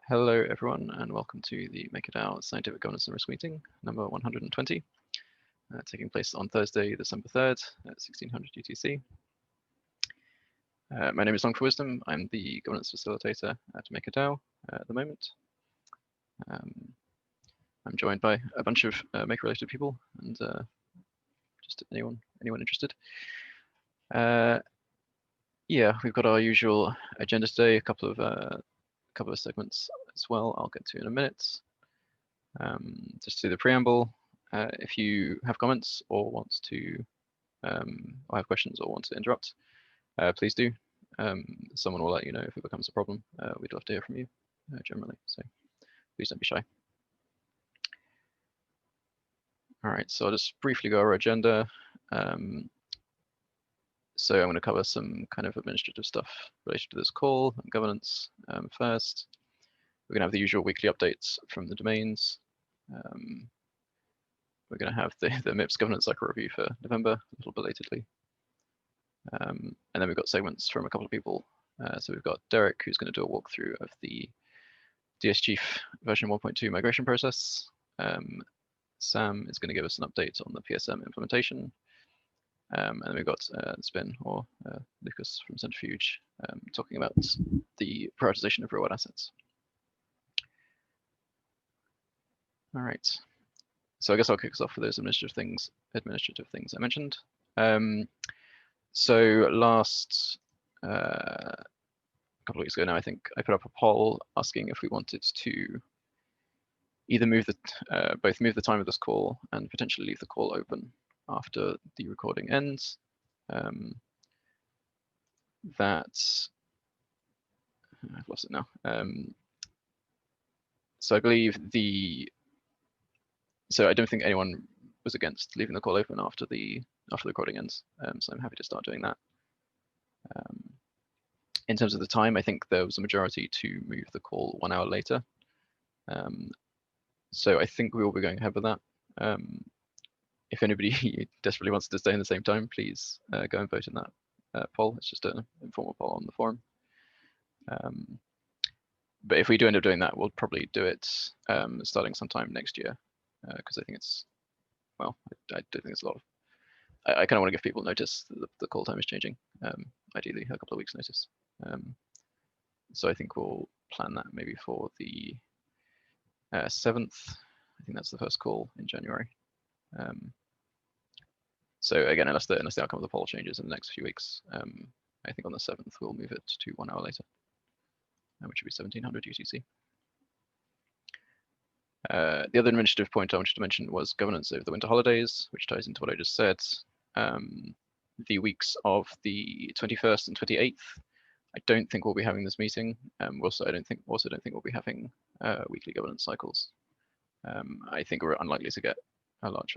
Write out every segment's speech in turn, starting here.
Hello, everyone, and welcome to the MakerDAO Scientific Governance and Risk Meeting, number 120, taking place on Thursday, December 3rd at 1600 UTC. My name is Long for Wisdom. I'm the governance facilitator at MakerDAO at the moment. I'm joined by a bunch of Maker-related people and just anyone interested. Yeah, we've got our usual agenda today, a couple of segments as well I'll get to in a minute. Just to the preamble, if you have comments or want to or have questions or want to interrupt, please do. Someone will let you know if it becomes a problem. We'd love to hear from you generally, so please don't be shy. All right, so I'll just briefly go over our agenda. So I'm going to cover some kind of administrative stuff related to this call and governance first. We're going to have the usual weekly updates from the domains. We're going to have the MIPs governance cycle review for November, a little belatedly. And then we've got segments from a couple of people. So we've got Derek, who's going to do a walkthrough of the DsChief version 1.2 migration process. Sam is going to give us an update on the PSM implementation. And then we've got Spin, or Lucas from Centrifuge, talking about the prioritization of real-world assets. All right. So I guess I'll kick us off with those administrative things I mentioned. So last couple of weeks ago now, I think I put up a poll asking if we wanted to either move the time of this call and potentially leave the call open after the recording ends. I've lost it now. So I believe so I don't think anyone was against leaving the call open after the recording ends. So I'm happy to start doing that. In terms of the time, I think there was a majority to move the call 1 hour later. So I think we will be going ahead with that. If anybody desperately wants to stay in the same time, please go and vote in that poll. It's just an informal poll on the forum. But if we do end up doing that, we'll probably do it starting sometime next year, because I think it's, well, I do think it's a lot of, I kind of want to give people notice that the call time is changing, ideally a couple of weeks notice. So I think we'll plan that maybe for the 7th. I think that's the first call in January. So again, unless the outcome of the poll changes in the next few weeks, I think on the 7th we'll move it to 1 hour later, which would be 1700 UTC. The other administrative point I wanted to mention was governance over the winter holidays, which ties into what I just said. The weeks of the 21st and 28th, I don't think we'll be having this meeting. Also, I don't think we'll be having weekly governance cycles. I think we're unlikely to get a large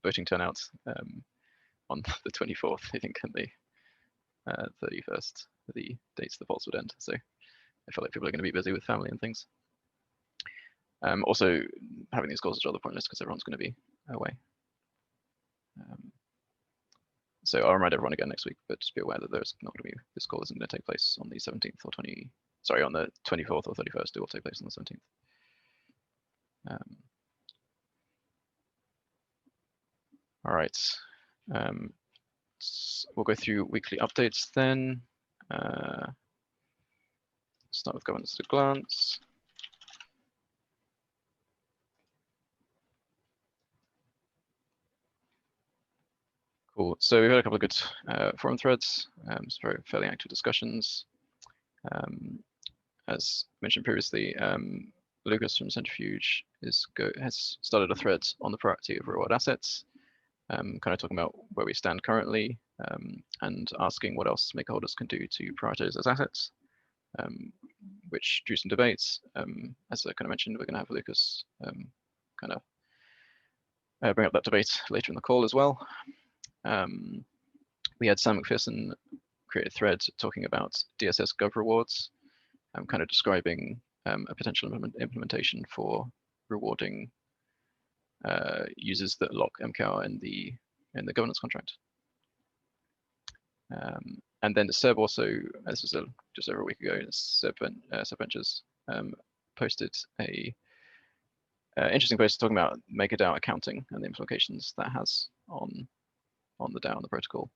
voting turnout on the 24th, I think, and the 31st, the dates the polls would end. So I feel like people are going to be busy with family and things. Also, having these calls is rather pointless because everyone's going to be away. So I'll remind everyone again next week, but just be aware that there's not going to be, this call isn't going to take place on the 17th or on the 24th or 31st. It will take place on the 17th. All right. We'll go through weekly updates then. Start with governance at a glance. Cool. So we've had a couple of good forum threads, some fairly active discussions. As mentioned previously, Lucas from Centrifuge has started a thread on the priority of real-world assets, kind of talking about where we stand currently, and asking what else stakeholders can do to prioritize those assets, which drew some debates. As I kind of mentioned, we're going to have Lucas kind of bring up that debate later in the call as well. We had Sam McPherson create a thread talking about DSS Gov rewards, kind of describing a potential implementation for rewarding users that lock MKR in the governance contract. And then SEB also, this was just over a week ago, SEB Ventures posted a interesting post talking about MakerDAO accounting and the implications that has on the DAO and the protocol,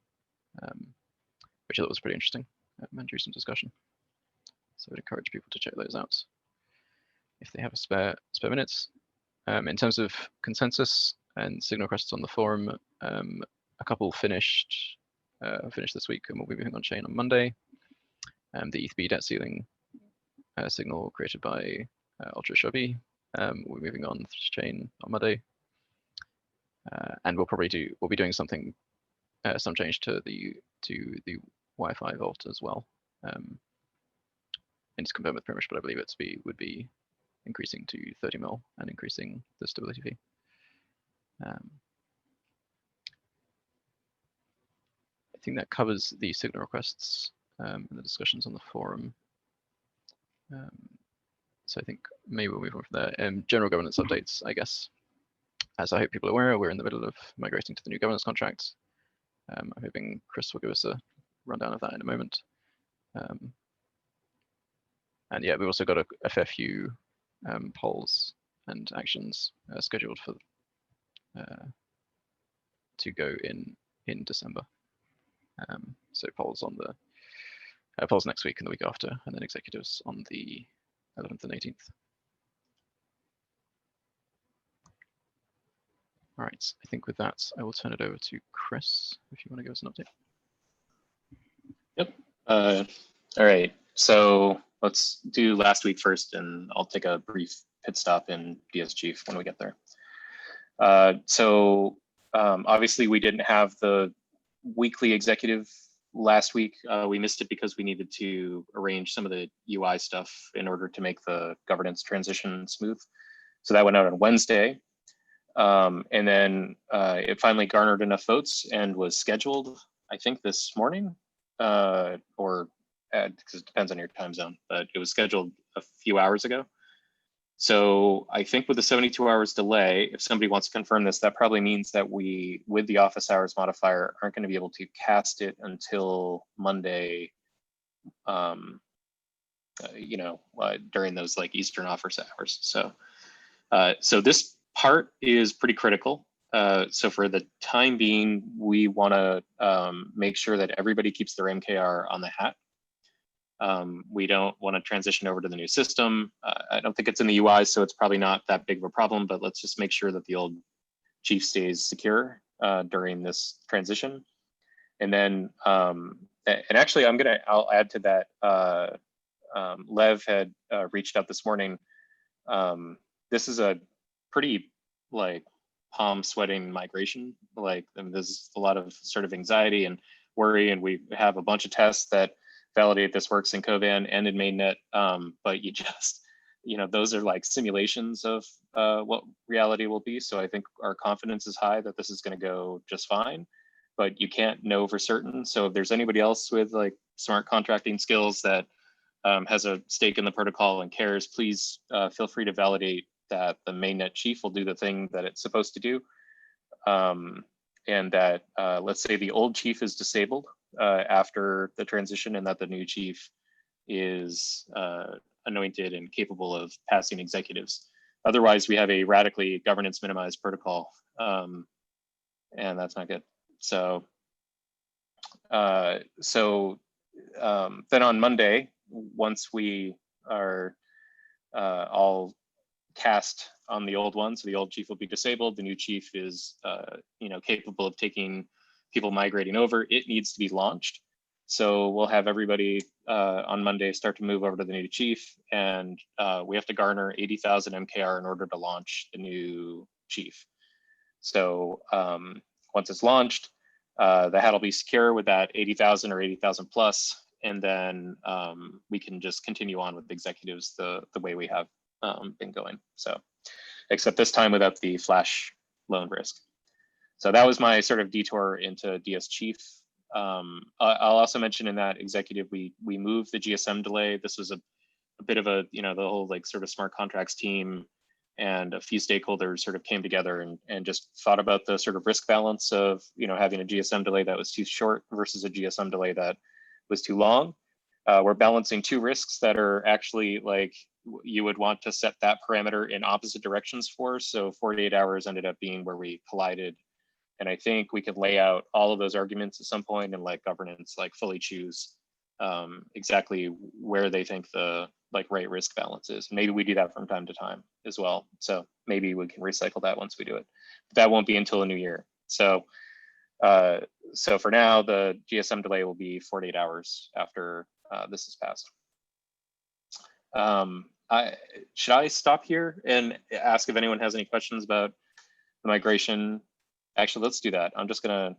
which I thought was pretty interesting and drew some discussion. So I'd encourage people to check those out if they have a spare minutes. In terms of consensus and signal requests on the forum, a couple finished this week and will be moving on chain on Monday. The ETHB debt ceiling signal created by Ultra Shabi will be moving on chain on Monday, and we'll be doing something, some change to the Wi-Fi vault as well. And it's confirmed with Primoz, but I believe it would be increasing to 30 mil and increasing the stability fee. I think that covers the signal requests and the discussions on the forum. So I think maybe we'll move on from there. General governance updates, I guess. As I hope people are aware, we're in the middle of migrating to the new governance contract. I'm hoping Chris will give us a rundown of that in a moment. And yeah, we've also got a fair few polls and actions scheduled for to go in December. So polls on the polls next week and the week after, and then executives on the 11th and 18th. All right, I think with that, I will turn it over to Chris, if you want to give us an update. Yep. All right, so let's do last week first, and I'll take a brief pit stop in DsChief when we get there. Obviously, we didn't have the weekly executive last week. We missed it because we needed to arrange some of the UI stuff in order to make the governance transition smooth. So that went out on Wednesday. And then it finally garnered enough votes and was scheduled, I think, this morning, or because it depends on your time zone, but it was scheduled a few hours ago. So I think with the 72 hours delay, if somebody wants to confirm this, that probably means that we, with the office hours modifier, aren't going to be able to cast it until Monday, during those like Eastern office hours. So this part is pretty critical. So for the time being, we want to make sure that everybody keeps their MKR on the hat. We don't want to transition over to the new system. I don't think it's in the UI, so it's probably not that big of a problem, but let's just make sure that the old chief stays secure during this transition. And then, and actually I'll add to that, Lev had reached out this morning. This is a pretty like palm sweating migration. Like, there's a lot of sort of anxiety and worry, and we have a bunch of tests that validate this works in Kovan and in mainnet, but you just, those are like simulations of what reality will be. So I think our confidence is high that this is going to go just fine, but you can't know for certain. So if there's anybody else with like smart contracting skills that has a stake in the protocol and cares, please feel free to validate that the mainnet chief will do the thing that it's supposed to do. And that, let's say the old chief is disabled after the transition, and that the new chief is anointed and capable of passing executives. Otherwise, we have a radically governance minimized protocol, and that's not good. So, then on Monday, once we are all cast on the old one, so the old chief will be disabled, the new chief is capable of taking people migrating over, it needs to be launched. So we'll have everybody on Monday start to move over to the new chief, and we have to garner 80,000 MKR in order to launch the new chief. So once it's launched, the hat will be secure with that 80,000 or 80,000 plus, and then we can just continue on with executives the way we have been going. So, except this time without the flash loan risk. So that was my sort of detour into DsChief. I'll also mention in that executive, we moved the GSM delay. This was a bit of a, the whole like sort of smart contracts team and a few stakeholders sort of came together and just thought about the sort of risk balance of, having a GSM delay that was too short versus a GSM delay that was too long. We're balancing two risks that are actually like you would want to set that parameter in opposite directions for. So 48 hours ended up being where we collided. And I think we could lay out all of those arguments at some point and like governance like fully choose exactly where they think the like right risk balance is. Maybe we do that from time to time as well. So maybe we can recycle that once we do it. But that won't be until a new year. So so for now, the GSM delay will be 48 hours after this is passed. Should I stop here and ask if anyone has any questions about the migration? Actually, let's do that. I'm just gonna,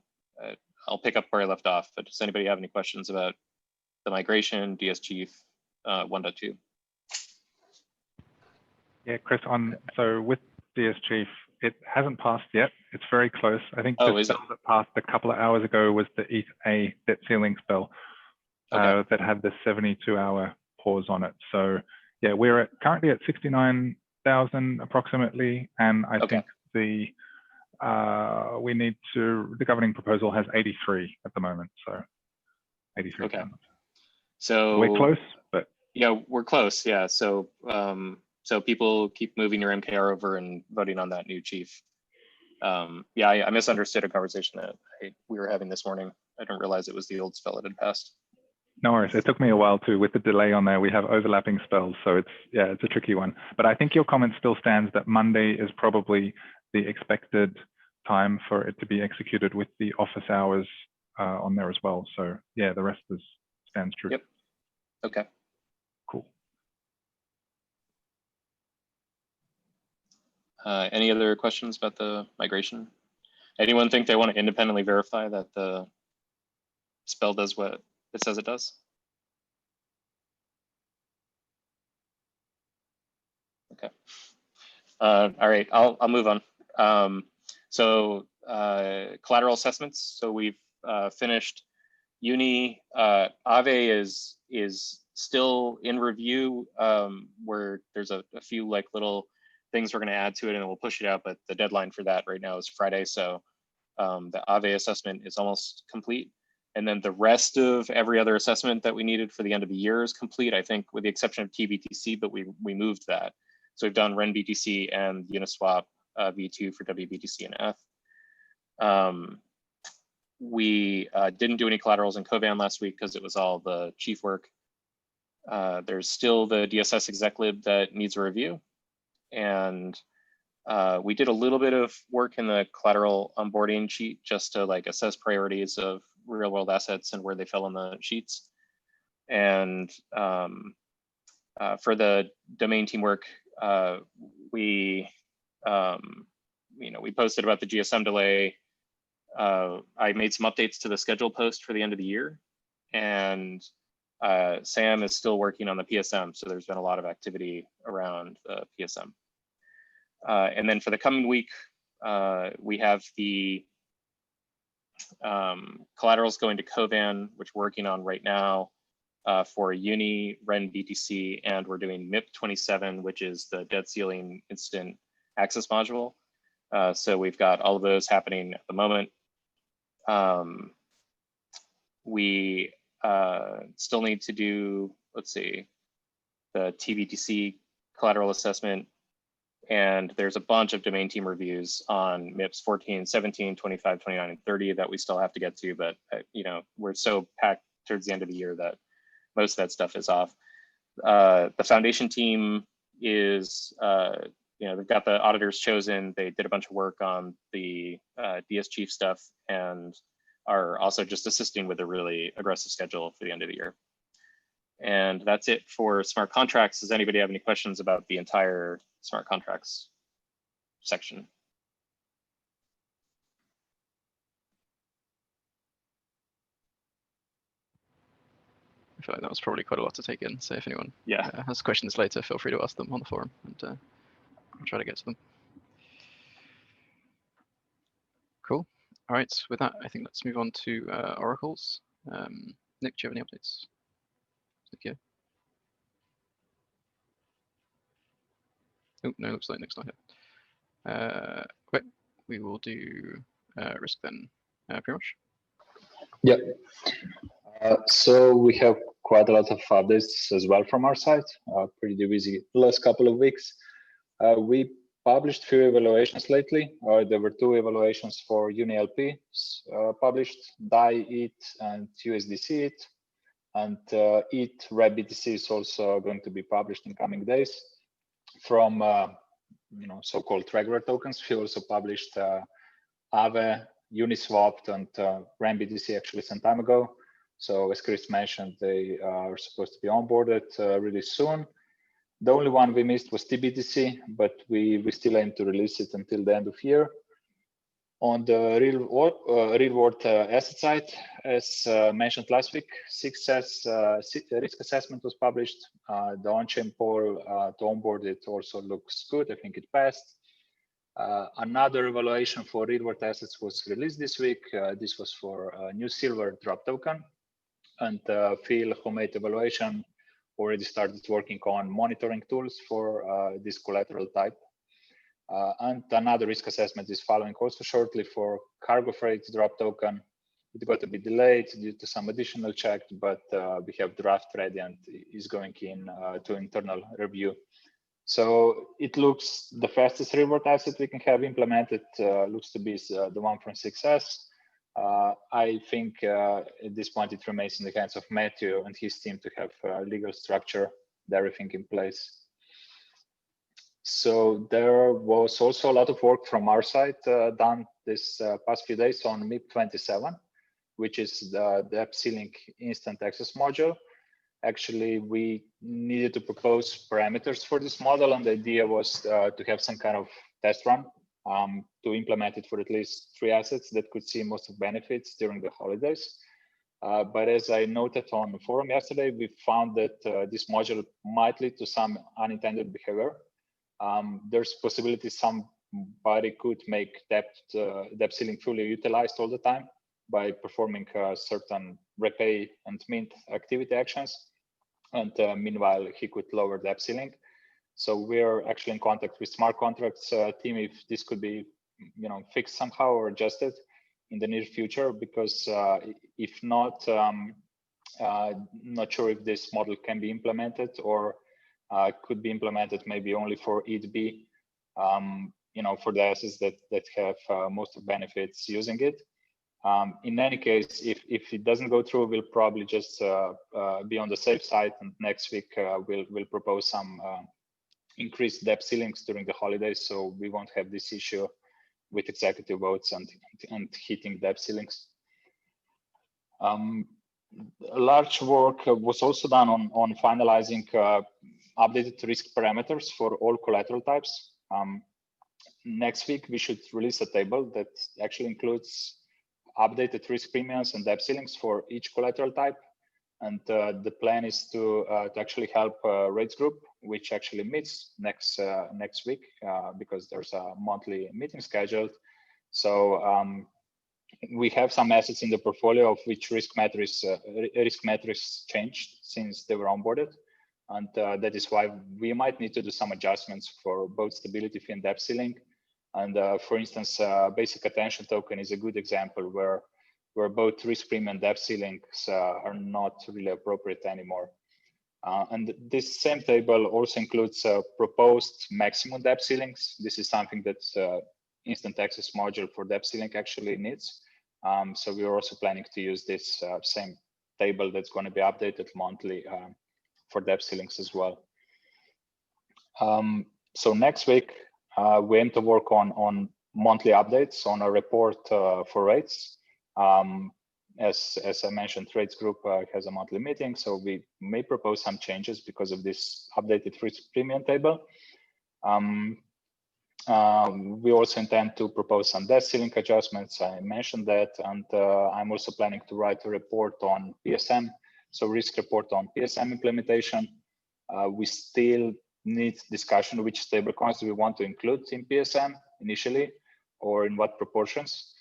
I'll pick up where I left off, but does anybody have any questions about the migration, DsChief 1.2? Yeah, Chris, so with DsChief, it hasn't passed yet. It's very close. I think the spell that passed a couple of hours ago was the ETH-A debt ceiling spell that had the 72-hour pause on it. So yeah, we're currently at 69,000 approximately, and I think the governing proposal has 83 at the moment. So 83. Okay. So we're close, but yeah, we're close. Yeah. So so people keep moving your MKR over and voting on that new chief. Yeah, I misunderstood a conversation that we were having this morning. I didn't realize it was the old spell that had passed. No worries. It took me a while too. With the delay on there, we have overlapping spells, so it's a tricky one. But I think your comment still stands that Monday is probably the expected time for it to be executed with the office hours on there as well. So yeah, the rest stands true. Yep. Okay. Cool. Any other questions about the migration? Anyone think they want to independently verify that the spell does what it says it does? Okay. All right, I'll move on. So collateral assessments. So we've finished Uni. Ave is still in review, where there's a few like little things we're going to add to it, and we'll push it out. But the deadline for that right now is Friday. So the Ave assessment is almost complete. And then the rest of every other assessment that we needed for the end of the year is complete, I think, with the exception of TBTC, but we moved that. So we've done RenBTC and Uniswap V2 for WBTC and F. We didn't do any collaterals in Covan last week because it was all the chief work. There's still the DSS exec-lib that needs a review. And we did a little bit of work in the collateral onboarding sheet just to like assess priorities of real world assets and where they fell on the sheets. And for the domain teamwork, we posted about the GSM delay. I made some updates to the schedule post for the end of the year, and Sam is still working on the PSM. So there's been a lot of activity around the PSM. And then for the coming week, we have the collaterals going to Covan, which we're working on right now for Uni, RenBTC, and we're doing MIP 27, which is the debt ceiling instant access module. So we've got all of those happening at the moment. We still need to do, let's see, the TBTC collateral assessment. And there's a bunch of domain team reviews on MIPS 14, 17, 25, 29, and 30 that we still have to get to, but we're so packed towards the end of the year that most of that stuff is off. The foundation team is, they've got the auditors chosen. They did a bunch of work on the DsChief stuff and are also just assisting with a really aggressive schedule for the end of the year. And that's it for smart contracts. Does anybody have any questions about the entire smart contracts section? I feel like that was probably quite a lot to take in. So if anyone Yeah. has questions later, feel free to ask them on the forum, and I'll try to get to them. Cool. All right. With that, I think let's move on to oracles. Nick, do you have any updates? Nick, oh, no, looks like Nick's not here. Okay, we will do risk then. Primoz? Yep. So we have quite a lot of updates as well from our site. Pretty busy last couple of weeks. We published few evaluations lately. There were 2 evaluations for UniLP published, DAI ETH and USDC ETH, and ETH RebBTC is also going to be published in coming days. From so-called regular tokens, we also published Aave, Uniswap, and RebBTC actually some time ago. So as Chris mentioned, they are supposed to be onboarded really soon. The only one we missed was TBTC, but we still aim to release it until the end of year. On the real world asset side, as mentioned last week, 6S risk assessment was published. The on-chain poll to onboard it also looks good. I think it passed. Another evaluation for real world assets was released this week. This was for a new silver drop token. And Phil, who made evaluation, already started working on monitoring tools for this collateral type. And another risk assessment is following also shortly for cargo freight drop token. It got a bit delayed due to some additional check, but we have draft ready and is going in to internal review. So it looks the fastest reward asset we can have implemented looks to be the one from 6S. I think at this point it remains in the hands of Matthew and his team to have legal structure, everything in place. So there was also a lot of work from our side done this past few days on MIP 27, which is the debt ceiling instant access module. Actually, we needed to propose parameters for this model, and the idea was to have some kind of test run to implement it for at least 3 assets that could see most of benefits during the holidays. But as I noted on the forum yesterday, we found that this module might lead to some unintended behavior. There's possibility somebody could make debt ceiling fully utilized all the time by performing certain repay and mint activity actions. And meanwhile, he could lower debt ceiling. So we're actually in contact with smart contracts team if this could be, fixed somehow or adjusted in the near future. Because if not, not sure if this model can be implemented or could be implemented maybe only for ETB, for the assets that have most of benefits using it. In any case, if it doesn't go through, we'll probably just be on the safe side, and next week we'll propose some increased debt ceilings during the holidays, so we won't have this issue with executive votes and hitting debt ceilings. Large work was also done on finalizing updated risk parameters for all collateral types. Next week, we should release a table that actually includes updated risk premiums and debt ceilings for each collateral type. And the plan is to actually help rates group, which actually meets next week because there's a monthly meeting scheduled. So we have some assets in the portfolio of which risk metrics changed since they were onboarded. And that is why we might need to do some adjustments for both stability fee and debt ceiling. And for instance, basic attention token is a good example where both risk premium and debt ceilings are not really appropriate anymore. And this same table also includes proposed maximum debt ceilings. This is something that instant access module for debt ceiling actually needs. So we're also planning to use this same table that's going to be updated monthly for debt ceilings as well. So next week, we aim to work on monthly updates on a report for rates. As I mentioned, Rates Group has a monthly meeting, so we may propose some changes because of this updated risk premium table. We also intend to propose some debt ceiling adjustments. I mentioned that, and I'm also planning to write a report on PSM, so risk report on PSM implementation. We still need discussion which stablecoins do we want to include in PSM initially, or in what proportions.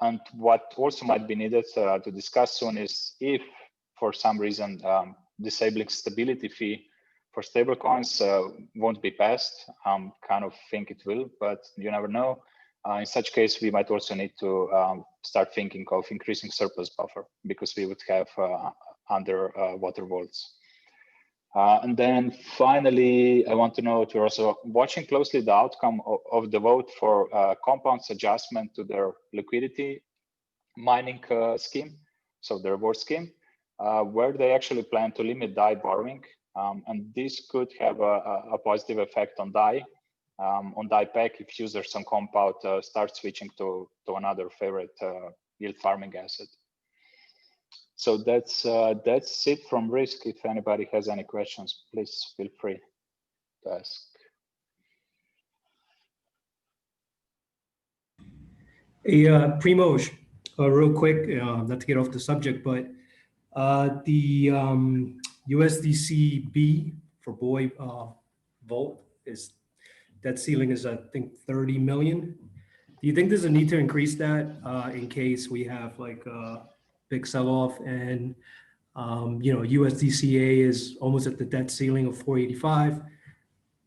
And what also might be needed to discuss soon is if, for some reason, disabling stability fee for stablecoins won't be passed. Kind of think it will, but you never know. In such case, we might also need to start thinking of increasing surplus buffer because we would have underwater vaults. And then finally, I want to know if you're also watching closely the outcome of the vote for Compound's adjustment to their liquidity mining scheme, so the reward scheme, where they actually plan to limit DAI borrowing. And this could have a positive effect on DAI pack if users on Compound start switching to another favorite yield farming asset. So that's it from Risk. If anybody has any questions, please feel free to ask. Hey, Primoz, real quick, not to get off the subject, but the USDC-B for Boy Vault is, that ceiling is, I think, 30 million. Do you think there's a need to increase that in case we have like a big sell-off and USDCA is almost at the debt ceiling of 485? Do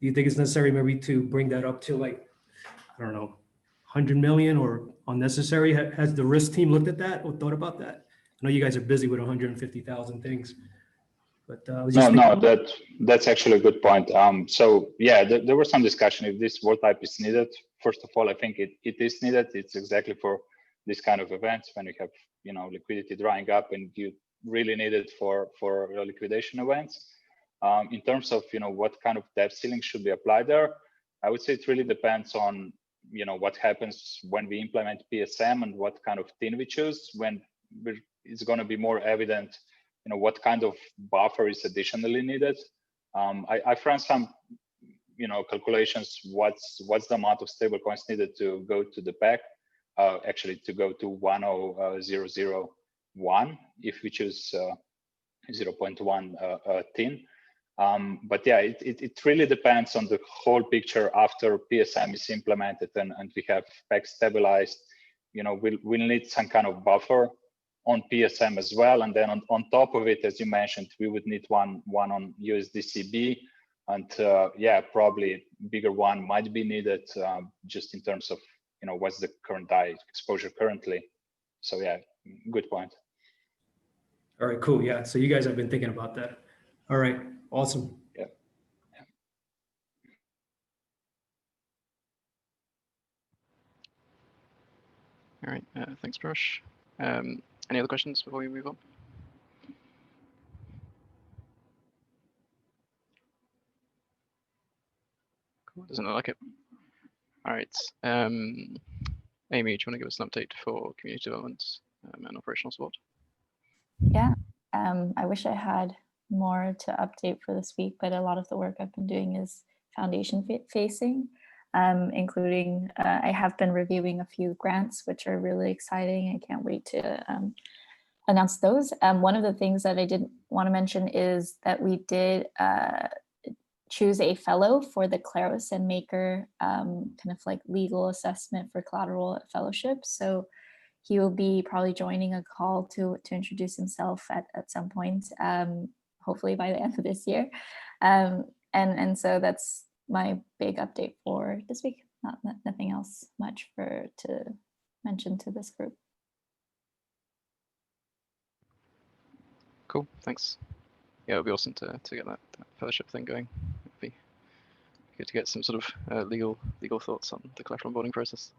you think it's necessary maybe to bring that up to like, I don't know, 100 million or unnecessary? Has the risk team looked at that or thought about that? I know you guys are busy with 150,000 things, but that's actually a good point. So yeah, there was some discussion if this vault type is needed. First of all, I think it is needed. It's exactly for this kind of events when you have liquidity drying up and you really need it for liquidation events. In terms of what kind of debt ceiling should be applied there, I would say it really depends on what happens when we implement PSM and what kind of tin we choose. When it's going to be more evident what kind of buffer is additionally needed. I've run some calculations what's the amount of stablecoins needed to go to the pack, actually to go to 10001 if we choose 0.1 tin. But yeah, it really depends on the whole picture after PSM is implemented and we have pack stabilized. We'll need some kind of buffer on PSM as well, and then on top of it, as you mentioned, we would need one on USDCB, and yeah, probably bigger one might be needed just in terms of what's the current DAI exposure currently. So yeah, good point. All right, cool. Yeah, so you guys have been thinking about that. All right, awesome. Yeah. All right, thanks, Primoz. Any other questions before we move on? Cool, doesn't look like it. All right, Amy, do you want to give us an update for community development and operational support? Yeah, I wish I had more to update for this week, but a lot of the work I've been doing is foundation facing, including I have been reviewing a few grants, which are really exciting. I can't wait to announce those. One of the things that I did want to mention is that we did choose a fellow for the Claros and Maker kind of like legal assessment for collateral fellowship. So he will be probably joining a call to introduce himself at some point, hopefully by the end of this year. And so that's my big update for this week. Nothing else much to mention to this group. Cool, thanks. Yeah, it'll be awesome to get that fellowship thing going. It'd be good to get some sort of legal thoughts on the collateral onboarding process.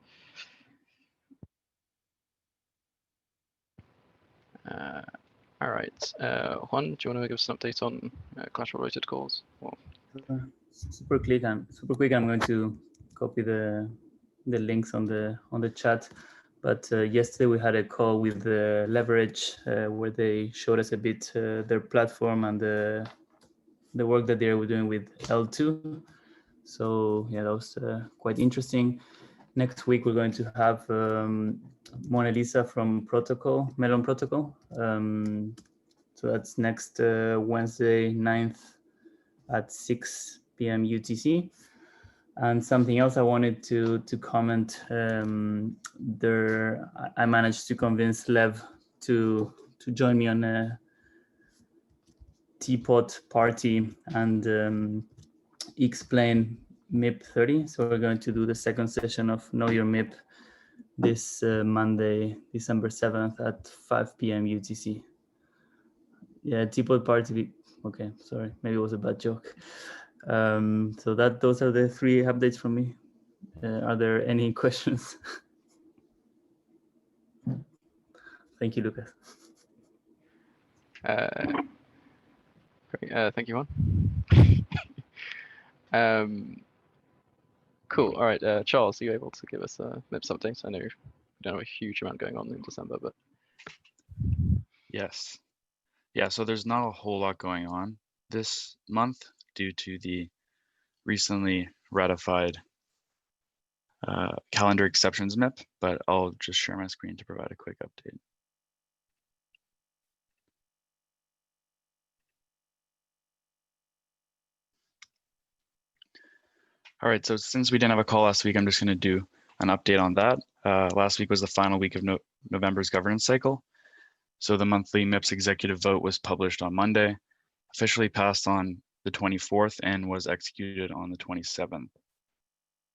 All right, Juan, do you want to give us an update on collateral related calls? Super quick, I'm going to copy the links on the chat. But yesterday we had a call with the Leverage where they showed us a bit their platform and the work that they were doing with L2. So yeah, that was quite interesting. Next week we're going to have Mona Lisa from Melon Protocol. So that's next Wednesday, 9th at 6 p.m. UTC. And something else I wanted to comment, I managed to convince Lev to join me on a teapot party and explain MIP 30. So we're going to do the second session of Know Your MIP this Monday, December 7th at 5 p.m. UTC. Yeah, Teapot Party. Okay, sorry, maybe it was a bad joke. So those are the 3 updates from me. Are there any questions? Thank you, Lucas. Great. Thank you, Juan. Cool. All right, Charles, are you able to give us a MIPS update? I know you don't have a huge amount going on in December, but yes, yeah. So there's not a whole lot going on this month due to the recently ratified calendar exceptions MIP, but I'll just share my screen to provide a quick update. All right, so since we didn't have a call last week, I'm just going to do an update on that. Last week was the final week of November's governance cycle. So the monthly MIPS executive vote was published on Monday, officially passed on the 24th, and was executed on the 27th.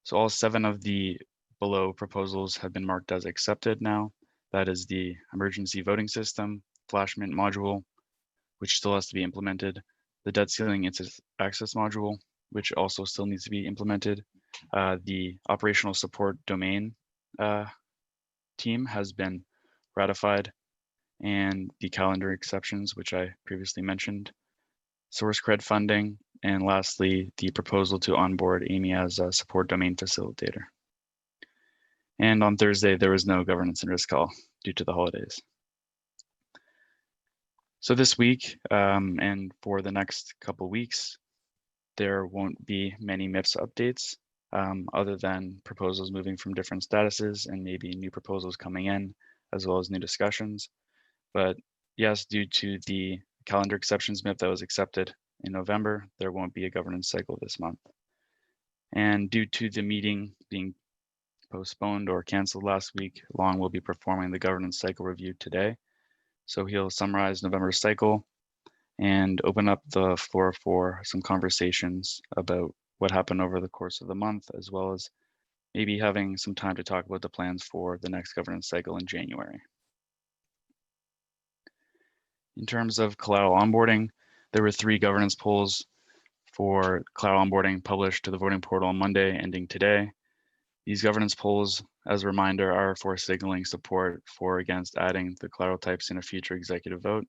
So all 7 of the below proposals have been marked as accepted now. That is the emergency voting system, flash mint module, which still has to be implemented, the debt ceiling instant access module, which also still needs to be implemented. The operational support domain team has been ratified, and the calendar exceptions, which I previously mentioned, source cred funding, and lastly, the proposal to onboard Amy as a support domain facilitator. And on Thursday, there was no governance and risk call due to the holidays. So this week and for the next couple weeks, there won't be many MIPS updates other than proposals moving from different statuses and maybe new proposals coming in, as well as new discussions. But yes, due to the calendar exceptions MIP that was accepted in November, there won't be a governance cycle this month. And due to the meeting being postponed or canceled last week, Long will be performing the governance cycle review today. So he'll summarize November's cycle and open up the floor for some conversations about what happened over the course of the month, as well as maybe having some time to talk about the plans for the next governance cycle in January. In terms of collateral onboarding, there were 3 governance polls for collateral onboarding published to the voting portal on Monday, ending today. These governance polls, as a reminder, are for signaling support for or against adding the collateral types in a future executive vote.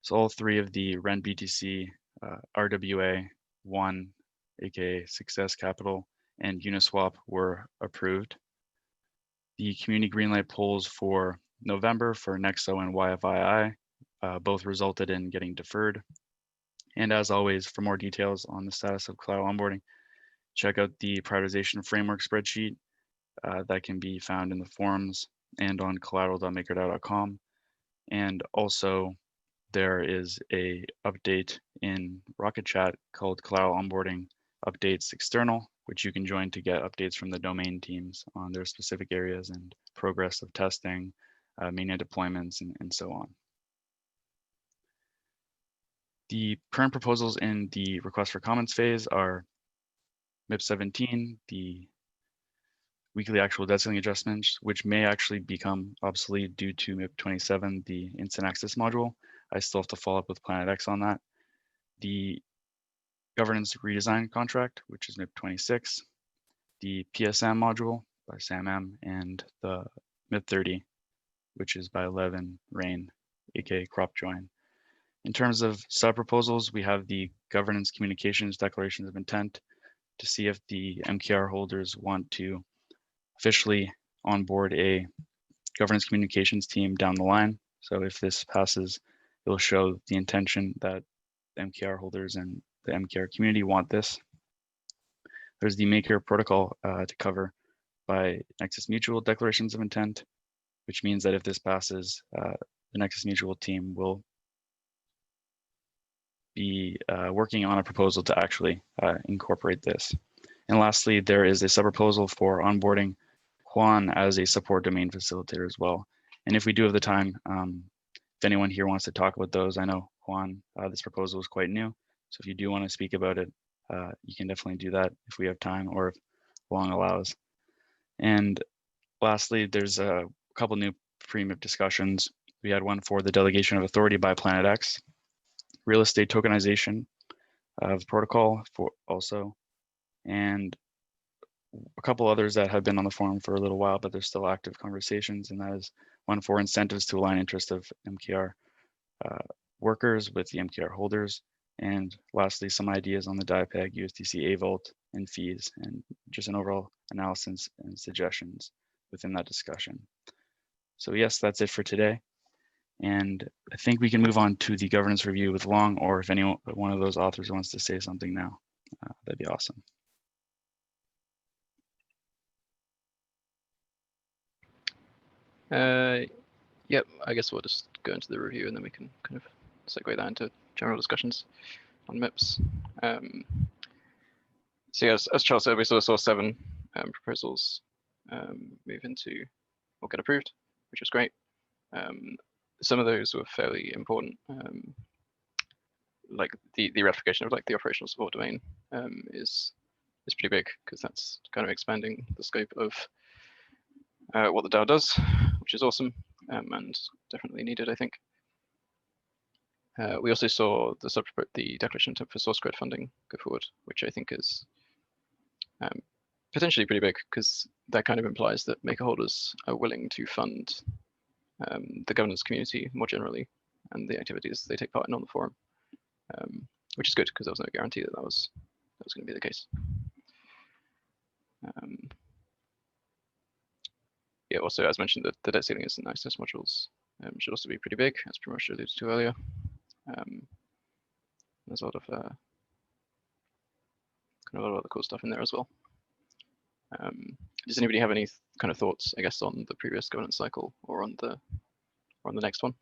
So all 3 of the REN BTC, RWA, Juan, aka Success Capital, and Uniswap were approved. The community greenlight polls for November for Nexo and YFII both resulted in getting deferred. And as always, for more details on the status of collateral onboarding, check out the prioritization framework spreadsheet that can be found in the forums and on collateral.makerdao.com. And also, there is a update in Rocket Chat called Collateral Onboarding Updates External, which you can join to get updates from the domain teams on their specific areas and progress of testing, mainnet deployments, and so on. The current proposals in the request for comments phase are MIP 17, the weekly actual debt ceiling adjustments, which may actually become obsolete due to MIP 27, the instant access module. I still have to follow up with Planet X on that. The governance redesign contract, which is MIP 26, the PSM module by Sam M, and the MIP 30, which is by Levin Rain, aka Crop Join. In terms of sub-proposals, we have the governance communications declarations of intent to see if the MKR holders want to officially onboard a governance communications team down the line. So if this passes, it will show the intention that the MKR holders and the MKR community want this. There's the Maker protocol to cover by Nexus Mutual declarations of intent, which means that if this passes, the Nexus Mutual team will be working on a proposal to actually incorporate this. And lastly, there is a sub-proposal for onboarding Juan as a support domain facilitator as well. And if we do have the time, if anyone here wants to talk about those, I know Juan, this proposal is quite new. So if you do want to speak about it, you can definitely do that if we have time or if Long allows. And lastly, there's a couple new pre-MIP discussions. We had one for the delegation of authority by Planet X, real estate tokenization of protocol for also, and a couple others that have been on the forum for a little while, but there's still active conversations, and that is one for incentives to align interest of MKR workers with the MKR holders, and lastly, some ideas on the DIPEG, USDC A Vault, and fees, and just an overall analysis and suggestions within that discussion. So yes, that's it for today. And I think we can move on to the governance review with Long, or if anyone, one of those authors wants to say something now, that'd be awesome. Yep, I guess we'll just go into the review and then we can kind of segue that into general discussions on MIPS. So yes, as Charles said, we sort of saw 7 proposals move into or get approved, which was great. Some of those were fairly important, like the replication of like the operational support domain is pretty big, because that's kind of expanding the scope of what the DAO does, which is awesome and definitely needed, I think. We also saw the declaration attempt for source code funding go forward, which I think is potentially pretty big, because that kind of implies that maker holders are willing to fund the governance community more generally and the activities they take part in on the forum, which is good, because there was no guarantee that that was going to be the case. Yeah, also, as mentioned, the debt ceilings and access modules should also be pretty big, as Primoz alluded to earlier. There's a lot of kind of a lot of other cool stuff in there as well. Does anybody have any kind of thoughts, I guess, on the previous governance cycle or on the next one?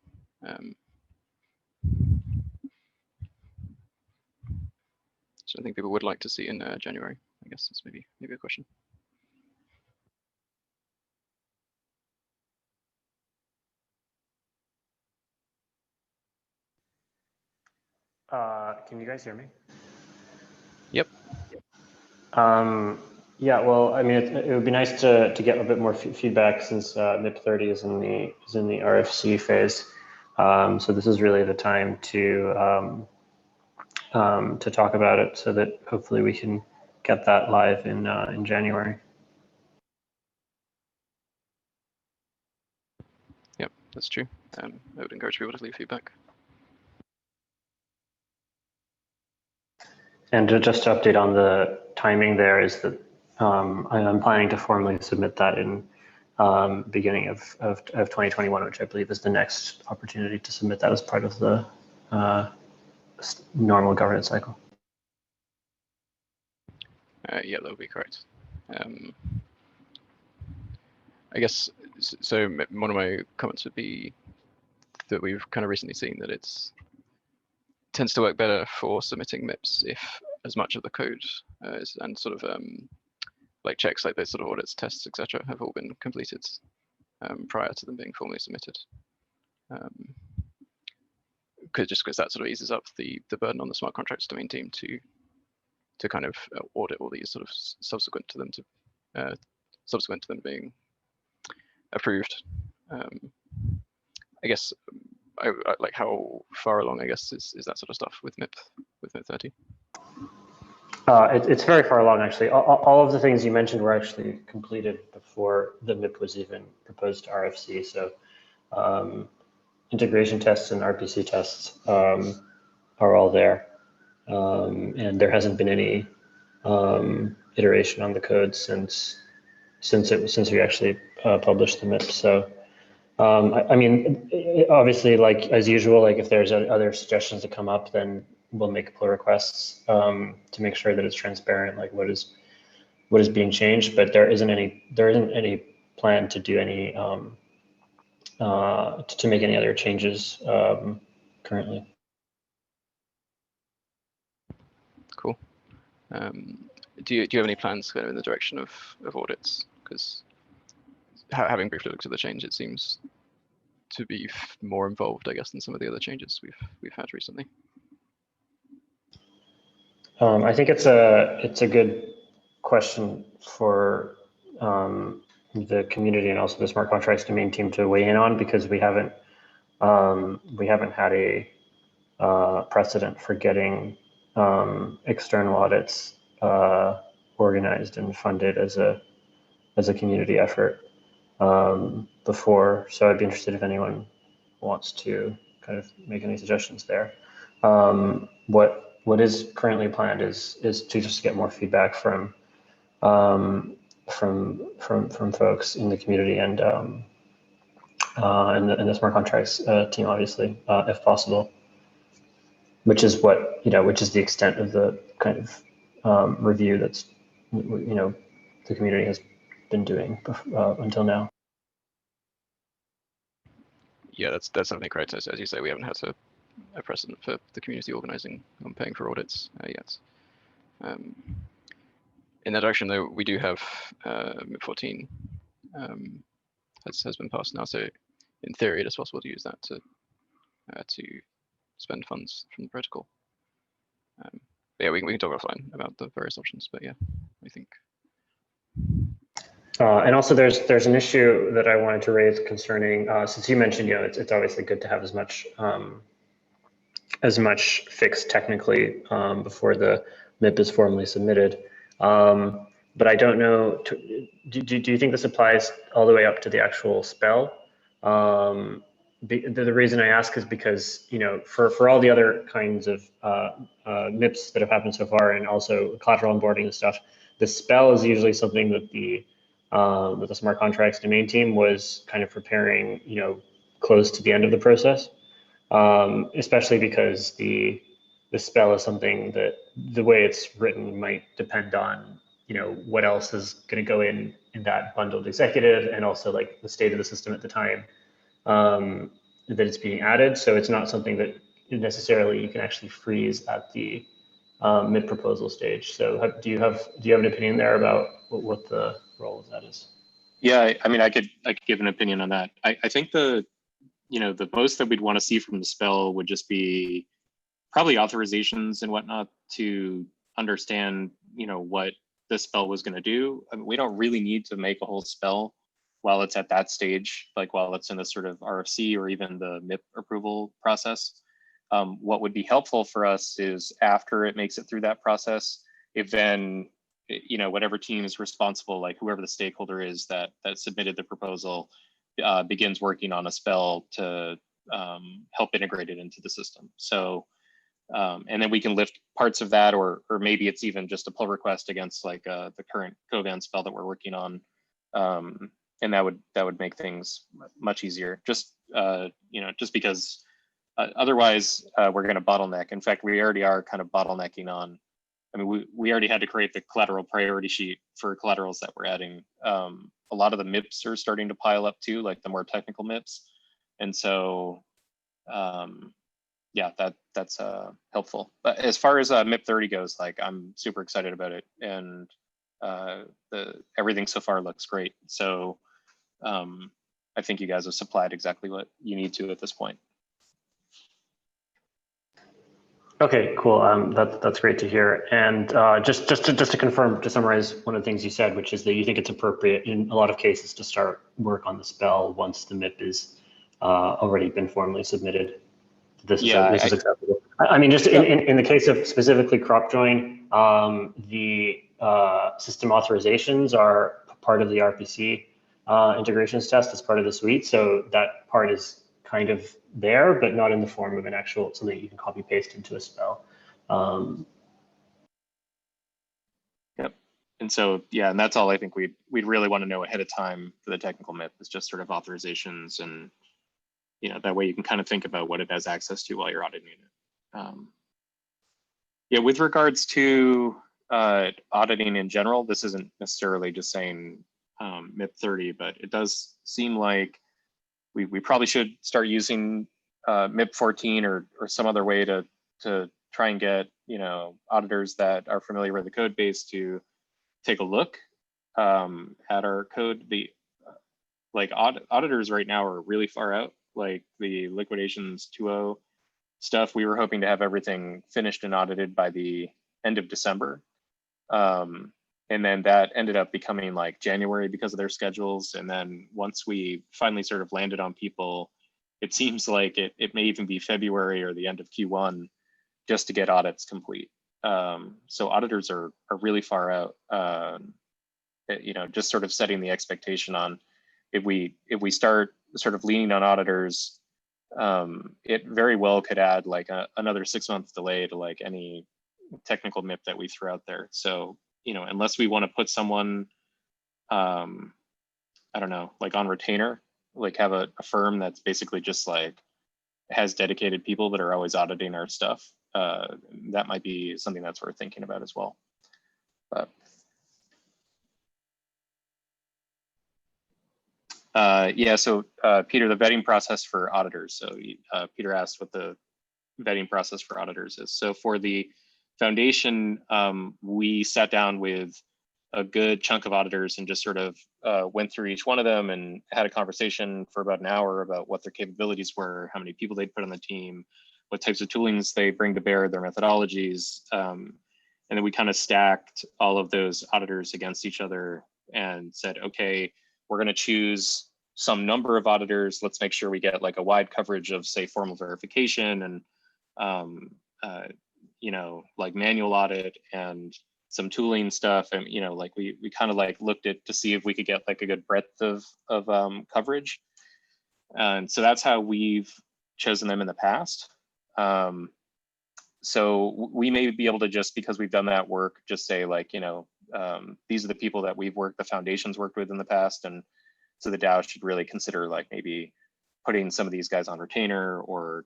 So I think people would like to see in January. I guess that's maybe a question. Can you guys hear me? Yep. Yeah, well, I mean, it would be nice to get a bit more feedback, since MIP 30 is in the RFC phase. So this is really the time to talk about it, so that hopefully we can get that live in January. Yep, that's true. I would encourage people to leave feedback. And just to update on the timing, there is that I'm planning to formally submit that in beginning of 2021, which I believe is the next opportunity to submit that as part of the normal governance cycle. Yeah, that would be correct. I guess, so one of my comments would be that we've kind of recently seen that tends to work better for submitting MIPS if as much of the code and sort of like checks like those sort of audits, tests, etc., have all been completed prior to them being formally submitted. Just because that sort of eases up the burden on the smart contracts domain team to kind of audit all these sort of subsequent to them being approved. I guess I like how far along, I guess, is that sort of stuff with MIP 30? It's very far along, actually. All of the things you mentioned were actually completed before the MIP was even proposed to RFC. So integration tests and RPC tests are all there. And there hasn't been any iteration on the code since we actually published the MIP. So I mean, obviously, like as usual, like if there's other suggestions that come up, then we'll make pull requests to make sure that it's transparent, like what is being changed. But there isn't any plan to do any to make any other changes currently. Cool. Do you have any plans kind of in the direction of audits? Because having briefly looked at the change, it seems to be more involved, I guess, than some of the other changes we've had recently. I think it's a good question for the community and also the smart contracts domain team to weigh in on, because we haven't had a precedent for getting external audits organized and funded as a community effort before. So I'd be interested if anyone wants to kind of make any suggestions there. What is currently planned is to just get more feedback from folks in the community and the smart contracts team, obviously, if possible. Which is which is the extent of the kind of review that's the community has been doing until now. Yeah, that's definitely correct. As you say, we haven't had a precedent for the community organizing and paying for audits yet. In that direction, though, we do have MIP 14 has been passed now, so in theory, it is possible to use that to spend funds from the protocol. Yeah, we can talk offline about the various options, but yeah, I think. And also, there's an issue that I wanted to raise concerning, since you mentioned, it's obviously good to have as much fixed technically before the MIP is formally submitted. But I don't know. Do you think this applies all the way up to the actual spell? The reason I ask is because for all the other kinds of MIPs that have happened so far, and also collateral onboarding and stuff, the spell is usually something that the smart contracts domain team was kind of preparing, close to the end of the process, especially because the spell is something that the way it's written might depend on what else is going to go in that bundled executive, and also like the state of the system at the time that it's being added. So it's not something that necessarily you can actually freeze at the MIP proposal stage. So do you have an opinion there about what the role of that is? Yeah, I mean, I could give an opinion on that. I think the most that we'd want to see from the spell would just be probably authorizations and whatnot to understand, what the spell was going to do. I mean, we don't really need to make a whole spell while it's at that stage, like while it's in the sort of RFC or even the MIP approval process. What would be helpful for us is after it makes it through that process, if then, whatever team is responsible, like whoever the stakeholder is that submitted the proposal, begins working on a spell to help integrate it into the system. So, and then we can lift parts of that, or maybe it's even just a pull request against like the current Covan spell that we're working on. And that would make things much easier. Just because otherwise we're going to bottleneck. In fact, we already are kind of bottlenecking on. I mean, we already had to create the collateral priority sheet for collaterals that we're adding. A lot of the MIPs are starting to pile up too, like the more technical MIPs, and so yeah, that's helpful. But as far as MIP 30 goes, like I'm super excited about it, and everything so far looks great. So I think you guys have supplied exactly what you need to at this point. Okay, cool. That's great to hear. And just to confirm, to summarize one of the things you said, which is that you think it's appropriate in a lot of cases to start work on the spell once the MIP is already been formally submitted. This is acceptable. I mean, just in the case of specifically crop join, the system authorizations are part of the RPC integrations test as part of the suite. So that part is kind of there, but not in the form of an actual something you can copy paste into a spell. Yep. And so, yeah, and that's all I think we'd really want to know ahead of time for the technical MIP is just sort of authorizations, and that way you can kind of think about what it has access to while you're auditing it. Yeah, with regards to auditing in general, this isn't necessarily just saying MIP 30, but it does seem like we probably should start using MIP 14 or some other way to try and get auditors that are familiar with the code base to take a look at our code. The auditors right now are really far out. Like the liquidations 2.0 stuff, we were hoping to have everything finished and audited by the end of December. And then that ended up becoming like January because of their schedules. And then once we finally sort of landed on people, it seems like it may even be February or the end of Q1 just to get audits complete. So auditors are really far out, just sort of setting the expectation on if we start sort of leaning on auditors, it very well could add like another 6 month delay to like any technical MIP that we throw out there. So, unless we want to put someone, I don't know, like on retainer, like have a firm that's basically just like has dedicated people that are always auditing our stuff, that might be something that's worth thinking about as well. But yeah, so Peter, the vetting process for auditors. So Peter asked what the vetting process for auditors is. So for the foundation, we sat down with a good chunk of auditors and just sort of went through each one of them and had a conversation for about an hour about what their capabilities were, how many people they'd put on the team, what types of toolings they bring to bear, their methodologies. And then we kind of stacked all of those auditors against each other and said, okay, we're going to choose some number of auditors. Let's make sure we get like a wide coverage of, say, formal verification and, like manual audit and some tooling stuff. And, like we kind of like looked at to see if we could get like a good breadth of coverage. And so that's how we've chosen them in the past. So we may be able to just, because we've done that work, just say like, these are the people that the foundation's worked with in the past. And so the DAO should really consider like maybe putting some of these guys on retainer or,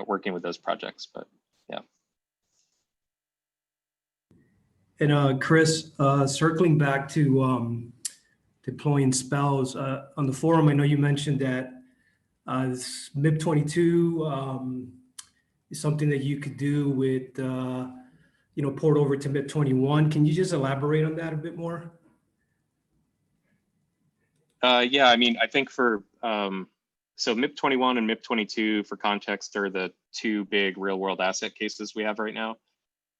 working with those projects, but yeah. And Chris, circling back to deploying spells on the forum, I know you mentioned that this MIP 22 is something that you could do with, port over to MIP 21. Can you just elaborate on that a bit more? Yeah, I mean, I think for, so MIP 21 and MIP 22 for context are the two big real world asset cases we have right now.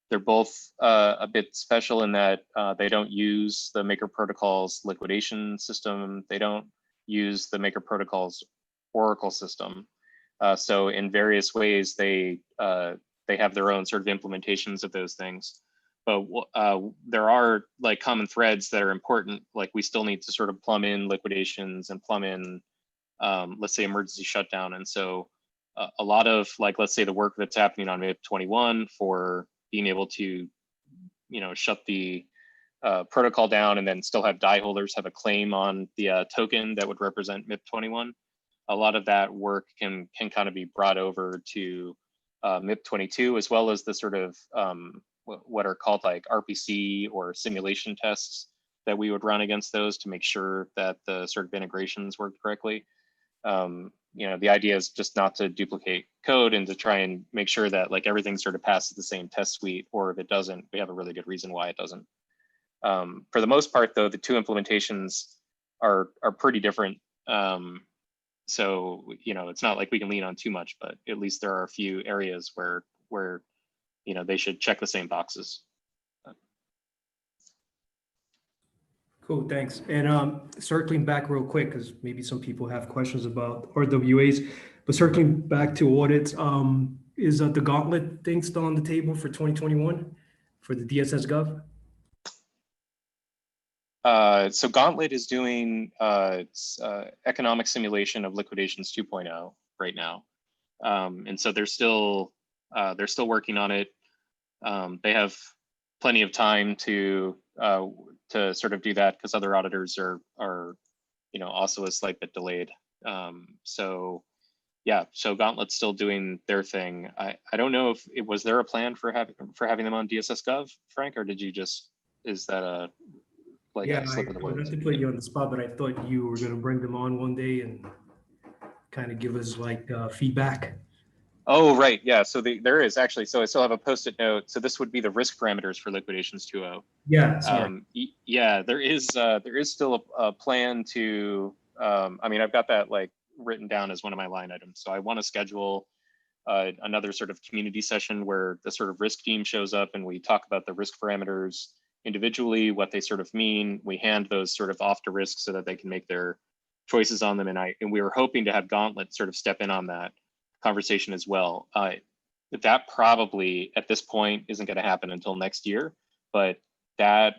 They're both a bit special in that they don't use the Maker Protocol's liquidation system. They don't use the Maker Protocol's Oracle system. So in various ways, they have their own sort of implementations of those things. But there are like common threads that are important. Like we still need to sort of plumb in liquidations and plumb in, let's say, emergency shutdown. And so a lot of like, let's say the work that's happening on MIP 21 for being able to, shut the protocol down and then still have DAI holders have a claim on the token that would represent MIP 21. A lot of that work can kind of be brought over to MIP 22, as well as the sort of what are called like RPC or simulation tests that we would run against those to make sure that the sort of integrations work correctly. The idea is just not to duplicate code and to try and make sure that like everything sort of passes the same test suite, or if it doesn't, we have a really good reason why it doesn't. For the most part, though, the two implementations are pretty different. So, it's not like we can lean on too much, but at least there are a few areas where they should check the same boxes. Cool, thanks. And circling back real quick, because maybe some people have questions about RWAs, but circling back to audits, is the Gauntlet thing still on the table for 2021 for the DSS Gov? So Gauntlet is doing economic simulation of liquidations 2.0 right now, and so they're still working on it. They have plenty of time to sort of do that because other auditors are also a slight bit delayed. So yeah, so Gauntlet's still doing their thing. I don't know if was there a plan for having them on DSS Gov, Frank, or did you just, is that a like yeah, a slip of the words? Not to put you on the spot, but I thought you were going to bring them on one day and kind of give us like feedback. Oh, right. Yeah. So there is actually, so I still have a post-it note. So this would be the risk parameters for liquidations 2.0. Yeah. Sorry. Yeah, there is still a plan to, I mean, I've got that like written down as one of my line items. So I want to schedule another sort of community session where the sort of risk team shows up and we talk about the risk parameters individually, what they sort of mean. We hand those sort of off to risk so that they can make their choices on them. And we were hoping to have Gauntlet sort of step in on that conversation as well. That probably at this point isn't going to happen until next year, but that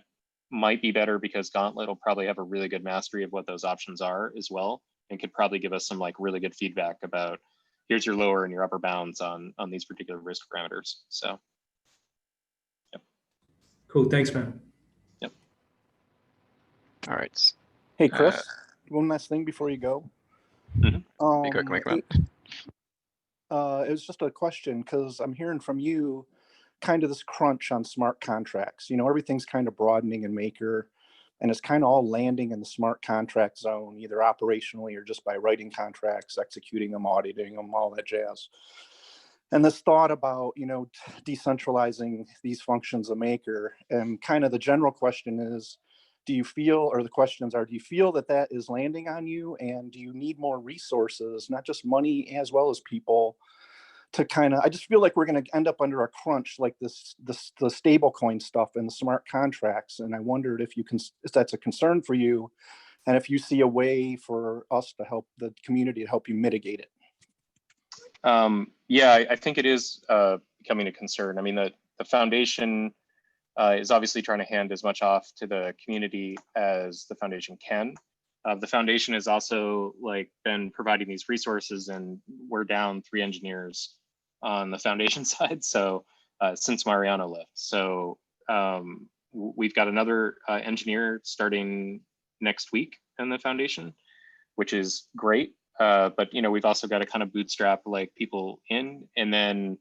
might be better because Gauntlet will probably have a really good mastery of what those options are as well, and could probably give us some like really good feedback about here's your lower and your upper bounds on these particular risk parameters. So, yep. Cool, thanks, man. Yep. All right. Hey, Chris, one last thing before you go. Mm-hmm. It was just a question because I'm hearing from you kind of this crunch on smart contracts. You know, everything's kind of broadening in Maker, and it's kind of all landing in the smart contract zone, either operationally or just by writing contracts, executing them, auditing them, all that jazz. And this thought about, you know, decentralizing these functions of Maker, and kind of the general question is, do you feel, or the questions are, do you feel that that is landing on you, and do you need more resources, not just money as well as people, to kind of, I just feel like we're going to end up under a crunch like the stablecoin stuff and the smart contracts. And I wondered if that's a concern for you, and if you see a way for us to help the community to help you mitigate it. Yeah, I think it is becoming a concern. I mean, the foundation is obviously trying to hand as much off to the community as the foundation can. The foundation has also like been providing these resources, and we're down 3 engineers on the foundation side. So since Mariano left, so we've got another engineer starting next week in the foundation, which is great. But you know, we've also got to kind of bootstrap like people in, and then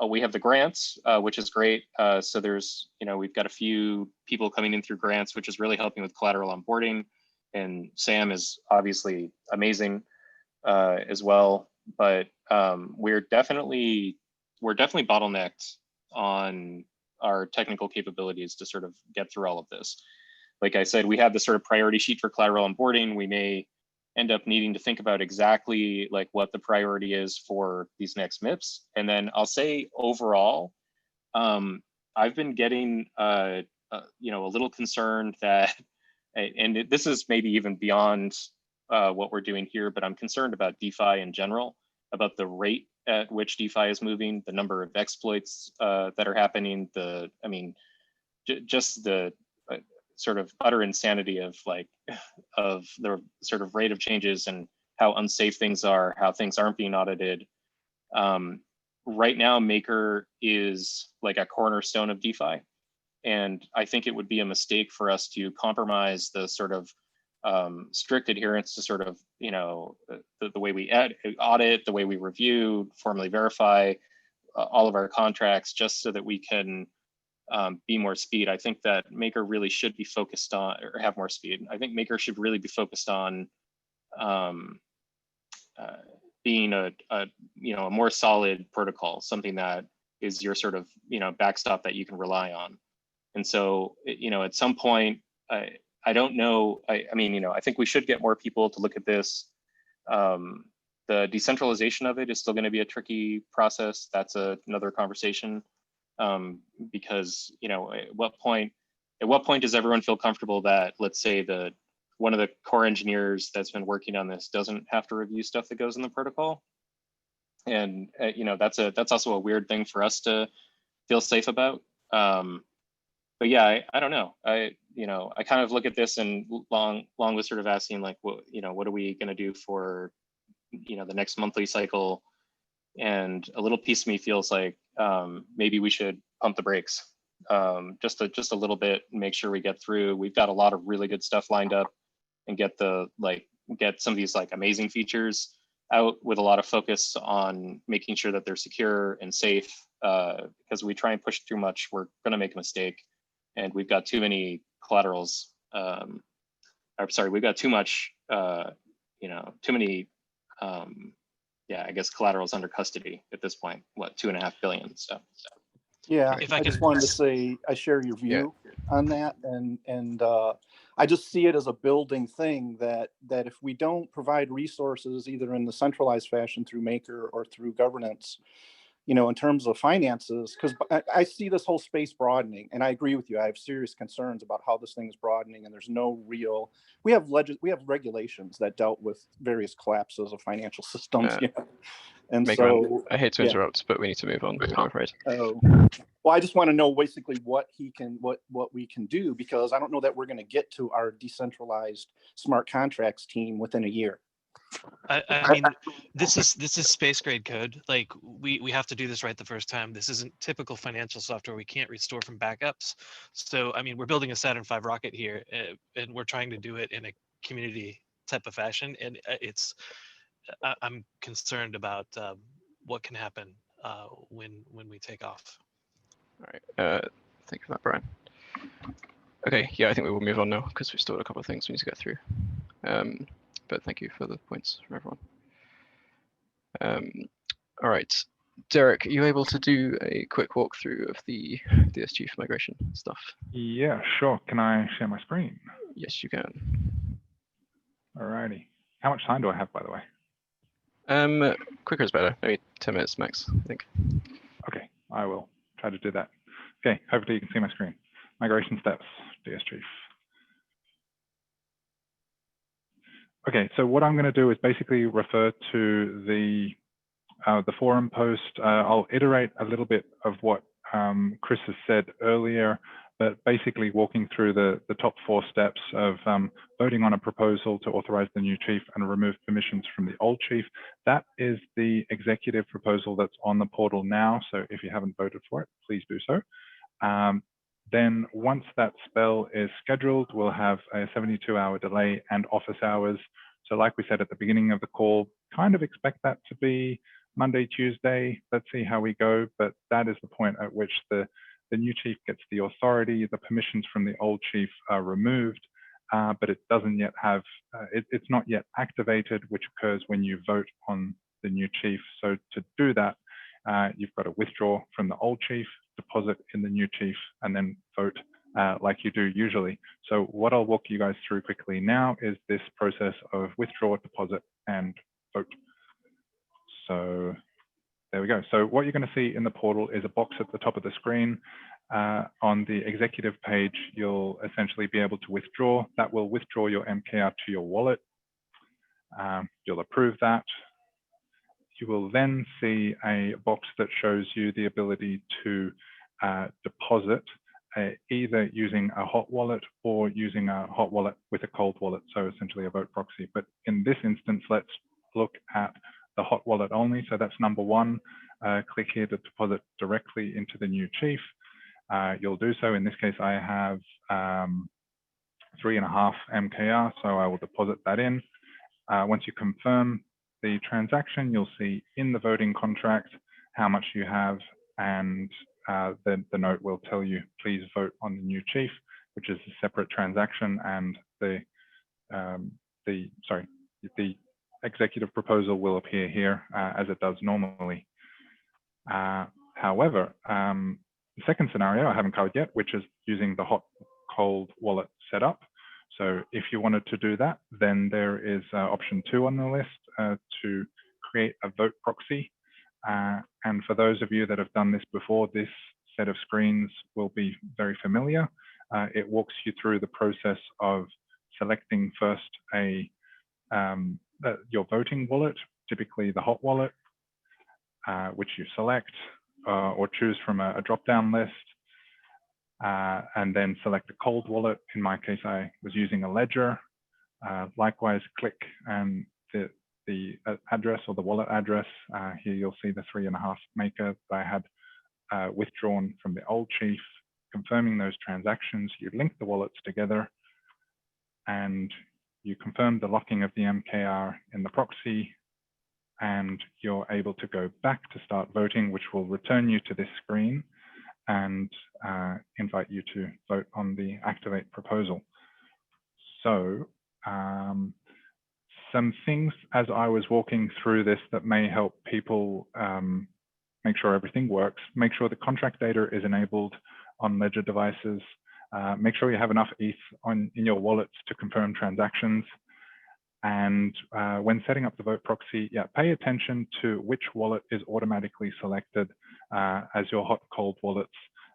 we have the grants, which is great. So there's, you know, we've got a few people coming in through grants, which is really helping with collateral onboarding. And Sam is obviously amazing as well. But we're definitely bottlenecked on our technical capabilities to sort of get through all of this. Like I said, we have the sort of priority sheet for collateral onboarding. We may end up needing to think about exactly like what the priority is for these next MIPs. And then I'll say overall, I've been getting you know, a little concerned that, and this is maybe even beyond what we're doing here, but I'm concerned about DeFi in general, about the rate at which DeFi is moving, the number of exploits that are happening, just the sort of utter insanity of like of the sort of rate of changes and how unsafe things are, how things aren't being audited. Right now, Maker is like a cornerstone of DeFi. And I think it would be a mistake for us to compromise the sort of strict adherence to sort of, you know, the way we audit, the way we review, formally verify all of our contracts, just so that we can be more speed. I think that Maker really should be focused on, or have more speed. I think Maker should really be focused on being a you know, a more solid protocol, something that is your sort of, you know, backstop that you can rely on. And so, you know, at some point, I don't know. I mean, you know, I think we should get more people to look at this. The decentralization of it is still going to be a tricky process. That's another conversation. Because, you know, at what point does everyone feel comfortable that, let's say, one of the core engineers that's been working on this doesn't have to review stuff that goes in the protocol? And you know, that's also a weird thing for us to feel safe about. But yeah, I don't know. I kind of look at this and long was sort of asking like, what are we going to do for, you know, the next monthly cycle? And a little piece of me feels like maybe we should pump the brakes just a little bit and make sure we get through. We've got a lot of really good stuff lined up, and get some of these like amazing features out with a lot of focus on making sure that they're secure and safe. Because we try and push too much, we're going to make a mistake, and we've got too many collaterals. We've got too much, too many. I guess collaterals under custody at this point. What, 2.5 billion? So. Yeah, I just wanted to say I share your view on that, and I just see it as a building thing that if we don't provide resources either in the centralized fashion through Maker or through governance, you know, in terms of finances, because I see this whole space broadening, and I agree with you. I have serious concerns about how this thing is broadening, and there's no real. We have regulations that dealt with various collapses of financial systems, you know? And so I hate to interrupt, but we need to move on, I'm afraid. Oh, well, I just want to know basically what we can do, because I don't know that we're going to get to our decentralized smart contracts team within a year. I mean, this is space grade code. Like we have to do this right the first time. This isn't typical financial software. We can't restore from backups. So, I mean, we're building a Saturn V rocket here, and we're trying to do it in a community type of fashion. And I'm concerned about what can happen when we take off. All right. Thank you for that, Brian. Okay. Yeah, I think we will move on now because we've still got a couple of things we need to get through. But thank you for the points from everyone. All right, Derek, are you able to do a quick walkthrough of the DsChief migration stuff? Yeah, sure. Can I share my screen? Yes, you can. All righty. How much time do I have, by the way? Quicker is better. Maybe 10 minutes max, I think. Okay, I will try to do that. Okay, hopefully you can see my screen. Migration steps, DsChief. Okay, so what I'm going to do is basically refer to the forum post. I'll iterate a little bit of what Chris has said earlier, but basically walking through the top 4 steps of voting on a proposal to authorize the new chief and remove permissions from the old chief. That is the executive proposal that's on the portal now. So if you haven't voted for it, please do so. Then once that spell is scheduled, we'll have a 72-hour delay and office hours. So like we said at the beginning of the call, kind of expect that to be Monday, Tuesday. Let's see how we go. But that is the point at which the new chief gets the authority. The permissions from the old chief are removed, but it doesn't yet have, it's not yet activated, which occurs when you vote on the new chief. So to do that, you've got to withdraw from the old chief, deposit in the new chief, and then vote like you do usually. So what I'll walk you guys through quickly now is this process of withdraw, deposit, and vote. So there we go. So what you're going to see in the portal is a box at the top of the screen. On the executive page, you'll essentially be able to withdraw. That will withdraw your MKR to your wallet. You'll approve that. You will then see a box that shows you the ability to deposit either using a hot wallet or using a hot wallet with a cold wallet, so essentially a vote proxy. But in this instance, let's look at the hot wallet only. So that's number 1. Click here to deposit directly into the new chief. You'll do so. In this case, I have 3.5 MKR, so I will deposit that in. Once you confirm the transaction, you'll see in the voting contract how much you have, and then the note will tell you, please vote on the new chief, which is a separate transaction, and the executive proposal will appear here as it does normally. However, the second scenario I haven't covered yet, which is using the hot cold wallet setup. So if you wanted to do that, then there is option 2 on the list to create a vote proxy. And for those of you that have done this before, this set of screens will be very familiar. It walks you through the process of selecting first your voting wallet, typically the hot wallet, which you select or choose from a drop-down list. And then select a cold wallet. In my case, I was using a ledger. Likewise, click and the address or the wallet address. Here you'll see the 3.5 maker that I had withdrawn from the old chief. Confirming those transactions, you link the wallets together and you confirm the locking of the MKR in the proxy, and you're able to go back to start voting, which will return you to this screen and invite you to vote on the activate proposal. So some things as I was walking through this that may help people make sure everything works. Make sure the contract data is enabled on ledger devices. Make sure you have enough ETH in your wallets to confirm transactions. And when setting up the vote proxy, yeah, pay attention to which wallet is automatically selected as your hot cold wallets.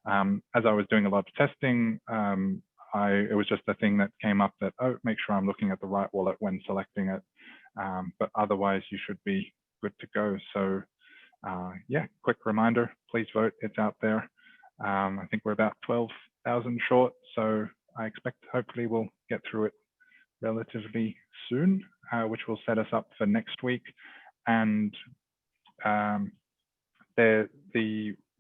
As I was doing a lot of testing, it was just a thing that came up that, oh, make sure I'm looking at the right wallet when selecting it. But otherwise, you should be good to go. So yeah, quick reminder, please vote, it's out there. I think we're about 12,000 short, so I expect hopefully we'll get through it relatively soon, which will set us up for next week. And the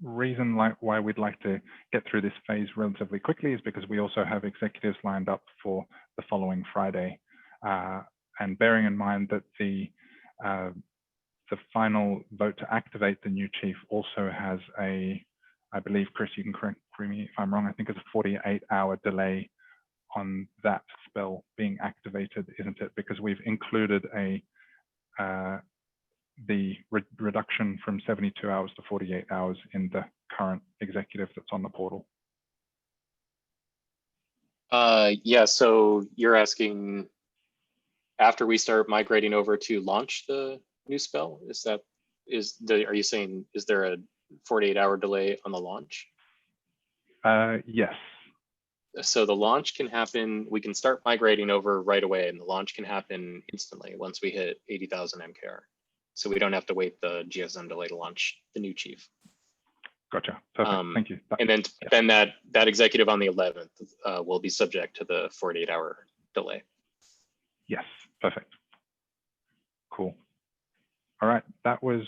reason why we'd like to get through this phase relatively quickly is because we also have executives lined up for the following Friday. And bearing in mind that the final vote to activate the new chief also has a, I believe, Chris, you can correct me if I'm wrong, I think it's a 48-hour delay on that spell being activated, isn't it? Because we've included the reduction from 72 hours to 48 hours in the current executive that's on the portal. Yeah, so you're asking after we start migrating over to launch the new spell, are you saying, is there a 48-hour delay on the launch? Yes. So the launch can happen, we can start migrating over right away, and the launch can happen instantly once we hit 80,000 MKR. So we don't have to wait the GSM delay to launch the new chief. Gotcha. Perfect. Thank you. And then that executive on the 11th will be subject to the 48-hour delay. Yes, perfect. Cool. All right, that was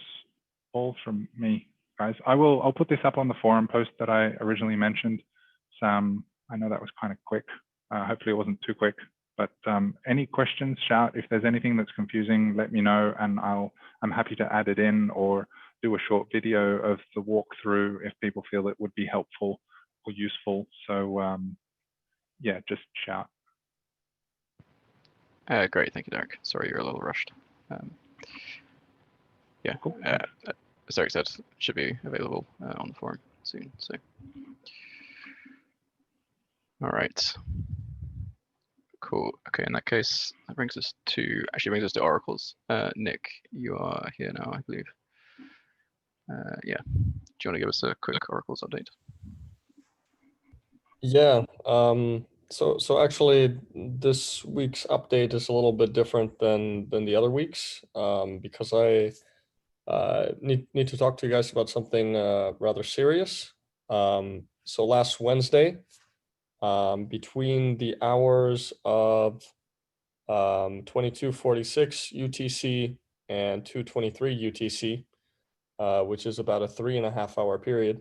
all from me, guys. I'll put this up on the forum post that I originally mentioned. Sam, I know that was kind of quick. Hopefully it wasn't too quick, but any questions, shout. If there's anything that's confusing, let me know, and I'm happy to add it in or do a short video of the walkthrough if people feel it would be helpful or useful. So yeah, just shout. Great, thank you, Derek. Sorry you're a little rushed. Yeah, cool. As Derek said, should be available on the forum soon. So, all right, cool. Okay, in that case, that brings us to oracles. Nick, you are here now, I believe. Yeah, do you want to give us a quick oracles update? Yeah. So actually, this week's update is a little bit different than the other weeks because I need to talk to you guys about something rather serious. So last Wednesday, between the hours of 22:46 UTC and 2:23 UTC, which is about a 3.5 hour period,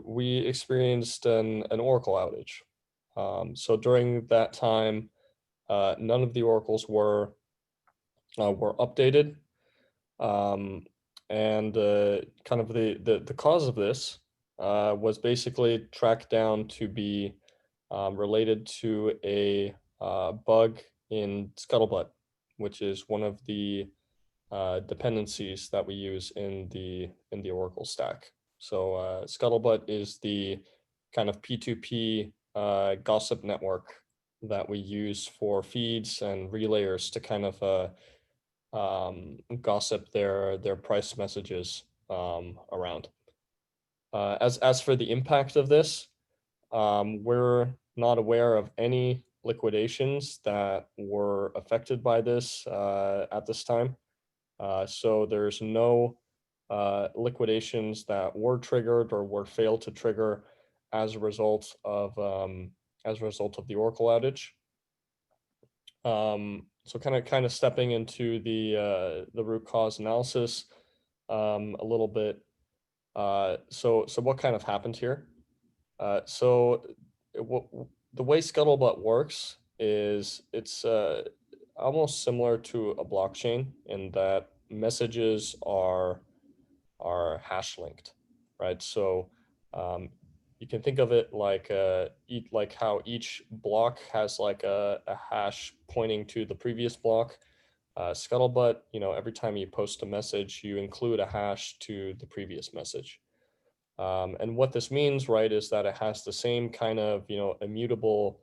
we experienced an Oracle outage. So during that time, none of the oracles were updated, and kind of the cause of this was basically tracked down to be related to a bug in Scuttlebutt, which is one of the dependencies that we use in the Oracle stack. So Scuttlebutt is the kind of P2P gossip network that we use for feeds and relayers to kind of gossip their price messages around. As for the impact of this, we're not aware of any liquidations that were affected by this at this time. So there's no liquidations that were triggered or were failed to trigger as a result of the Oracle outage. So kind of stepping into the root cause analysis a little bit. So what kind of happened here? So the way Scuttlebutt works is it's almost similar to a blockchain in that messages are hash linked, right? So you can think of it like how each block has like a hash pointing to the previous block. Scuttlebutt, every time you post a message, you include a hash to the previous message. And what this means, right, is that it has the same kind of, immutable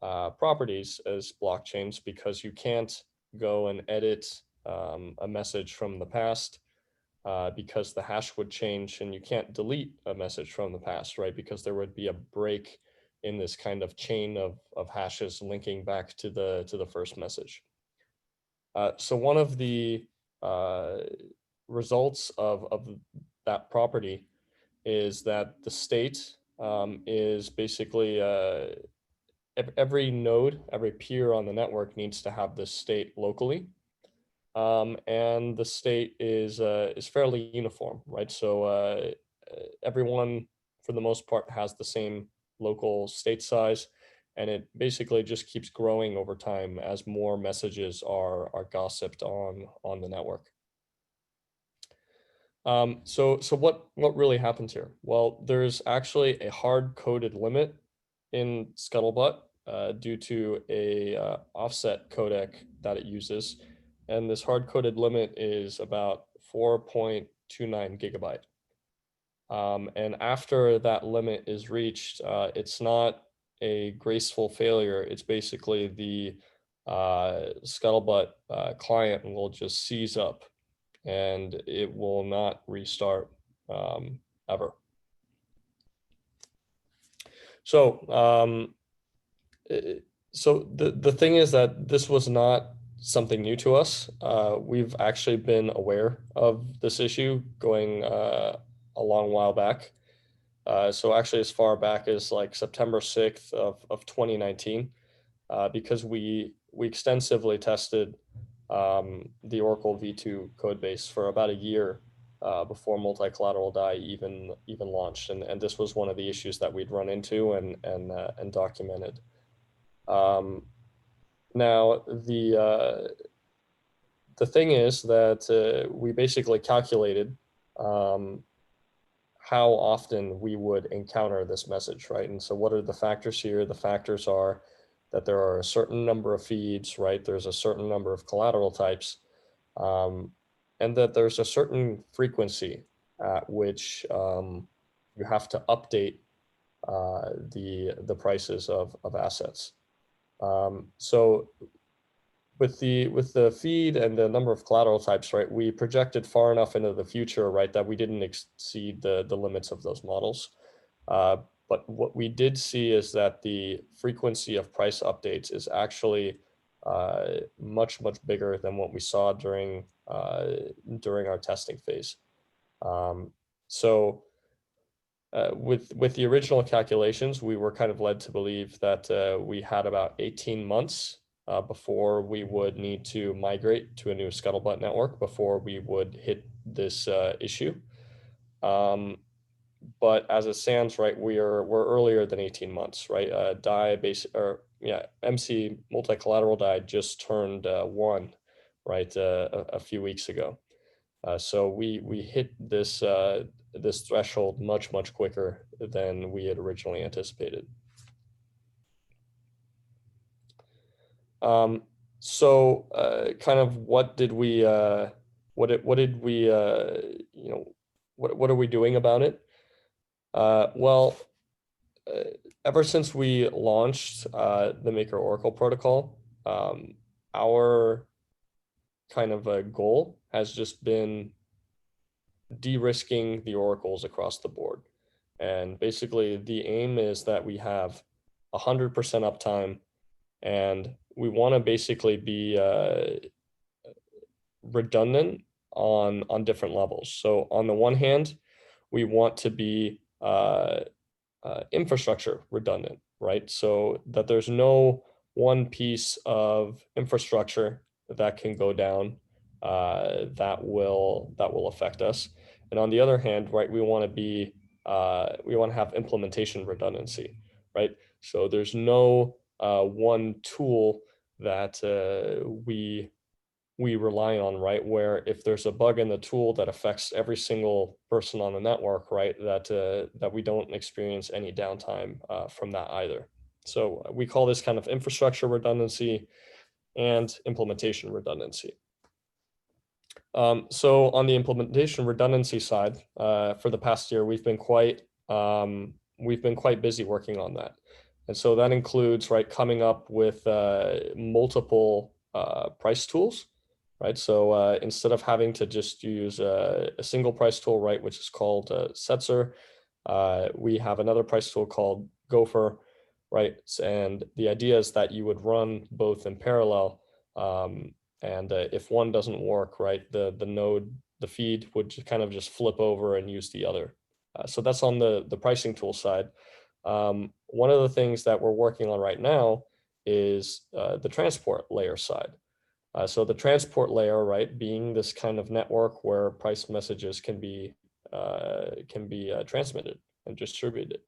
properties as blockchains, because you can't go and edit a message from the past because the hash would change, and you can't delete a message from the past, right, because there would be a break in this kind of chain of hashes linking back to the first message. So one of the results of that property is that the state is basically every node, every peer on the network needs to have this state locally, and the state is fairly uniform, right? So everyone, for the most part, has the same local state size, and it basically just keeps growing over time as more messages are gossiped on the network. So what really happens here? Well, there's actually a hard-coded limit in Scuttlebutt due to a offset codec that it uses, and this hard-coded limit is about 4.29 gigabyte. And after that limit is reached, it's not a graceful failure. It's basically the Scuttlebutt client will just seize up, and it will not restart ever. So the thing is that this was not something new to us. We've actually been aware of this issue going a long while back. So actually as far back as like September 6th of 2019, because we extensively tested the Oracle V2 code base for about a year before multi-collateral DAI even launched, and this was one of the issues that we'd run into and documented. Now the thing is that we basically calculated how often we would encounter this message, right? And so what are the factors here? The factors are that there are a certain number of feeds, right? There's a certain number of collateral types, and that there's a certain frequency at which you have to update the prices of assets. So with the feed and the number of collateral types, right, we projected far enough into the future, right, that we didn't exceed the limits of those models. But what we did see is that the frequency of price updates is actually much bigger than what we saw during our testing phase. With the original calculations, we were kind of led to believe that we had about 18 months before we would need to migrate to a new Scuttlebutt network before we would hit this issue. But as it stands, right, we're earlier than 18 months, right? MC multi-collateral DAI just turned 1, right, a few weeks ago. So we hit this this threshold much quicker than we had originally anticipated. So kind of what did we what are we doing about it? Well, ever since we launched the Maker Oracle protocol, our kind of a goal has just been de-risking the oracles across the board. And basically the aim is that we have 100% uptime, and we want to basically be redundant on different levels. So on the one hand, we want to be infrastructure redundant, right? So that there's no one piece of infrastructure that can go down that will affect us. And on the other hand, right, we want to have implementation redundancy, right? So there's no one tool that we rely on, right? Where if there's a bug in the tool that affects every single person on the network, right, that we don't experience any downtime from that either. So we call this kind of infrastructure redundancy and implementation redundancy. So on the implementation redundancy side, for the past year, we've been quite busy working on that. And so that includes, right, coming up with multiple price tools, right? So instead of having to just use a single price tool, right, which is called Setzer, we have another price tool called Gopher, right? And the idea is that you would run both in parallel. And if one doesn't work, right, the feed would kind of just flip over and use the other. So that's on the pricing tool side. One of the things that we're working on right now is the transport layer side. So the transport layer, right, being this kind of network where price messages can be transmitted and distributed.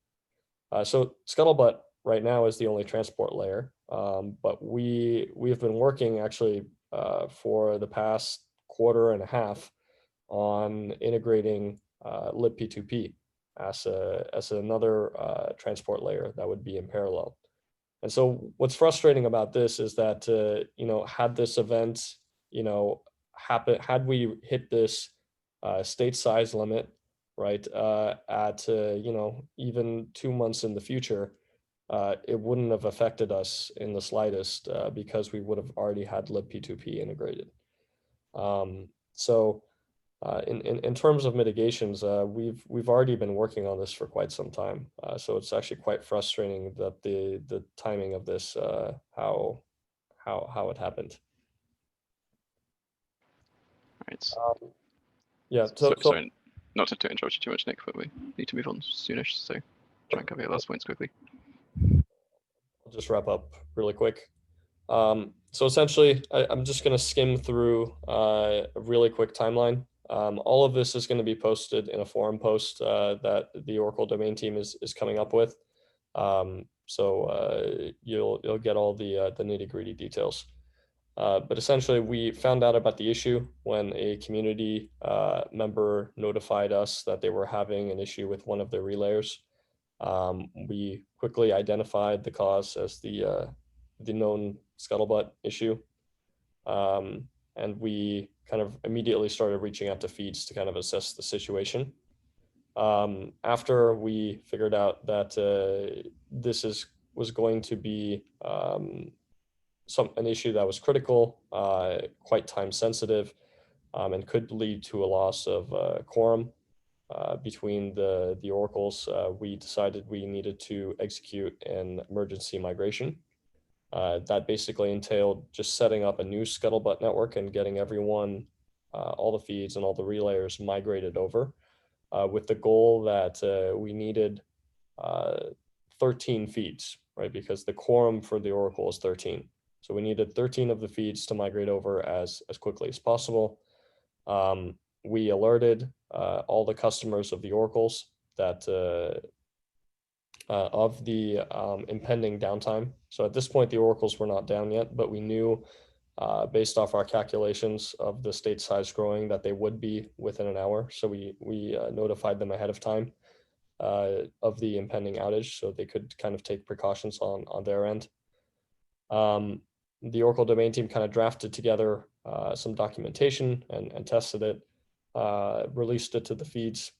So Scuttlebutt right now is the only transport layer, but we have been working actually for the past quarter and a half on integrating libp2p as another transport layer that would be in parallel. And so what's frustrating about this is that had this event happen, had we hit this state size limit, right, at even 2 months in the future, it wouldn't have affected us in the slightest because we would have already had libp2p integrated. So in terms of mitigations, we've already been working on this for quite some time. So it's actually quite frustrating that the timing of this, how it happened. Right. Yeah. Sorry, not to interrupt you too much, Nick, but we need to move on soonish. So try and cover your last points quickly. I'll just wrap up really quick. So essentially, I'm just going to skim through a really quick timeline. All of this is going to be posted in a forum post that the Oracle domain team is coming up with. So you'll get all the nitty-gritty details. But essentially, we found out about the issue when a community member notified us that they were having an issue with one of their relayers. We quickly identified the cause as the known scuttlebutt issue. And we kind of immediately started reaching out to feeds to kind of assess the situation. After we figured out that this was going to be an issue that was critical, quite time sensitive, and could lead to a loss of quorum between the oracles, we decided we needed to execute an emergency migration. That basically entailed just setting up a new scuttlebutt network and getting everyone, all the feeds and all the relayers migrated over, with the goal that we needed 13 feeds, right? Because the quorum for the oracle is 13. So we needed 13 of the feeds to migrate over as quickly as possible. We alerted all the customers of the oracles that of the impending downtime. So at this point, the oracles were not down yet, but we knew based off our calculations of the state size growing that they would be within an hour. So we notified them ahead of time of the impending outage so they could kind of take precautions on their end. The Oracle domain team kind of drafted together some documentation and tested it, released it to the feeds,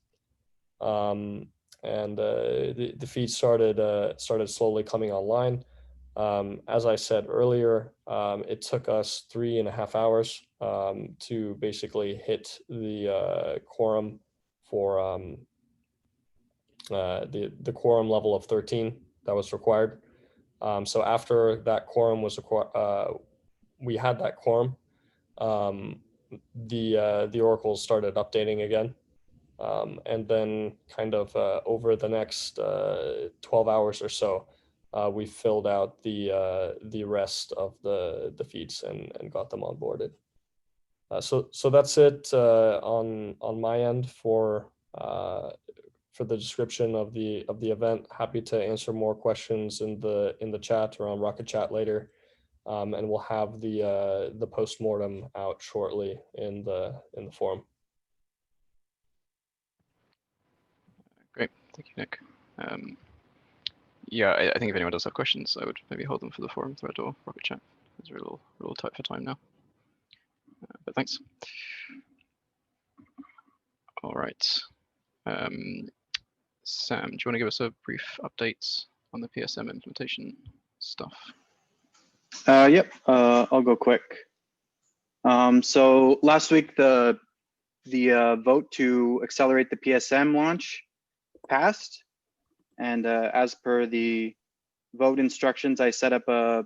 and the feeds started slowly coming online. As I said earlier, it took us 3.5 hours to basically hit the quorum for the quorum level of 13 that was required. So after that quorum was we had that quorum, the oracles started updating again. And then kind of over the next 12 hours or so, we filled out the rest of the feeds and got them onboarded. So that's it on my end for the description of the event. Happy to answer more questions in the chat or on Rocket Chat later, and we'll have the postmortem out shortly in the forum. Great, thank you, Nick. Yeah, I think if anyone does have questions, I would maybe hold them for the forum thread or Rocket Chat, because we're a little tight for time now. But thanks. All right. Sam, do you want to give us a brief update on the PSM implementation stuff? Yep, I'll go quick. So last week, the vote to accelerate the PSM launch passed. And as per the vote instructions, I set up a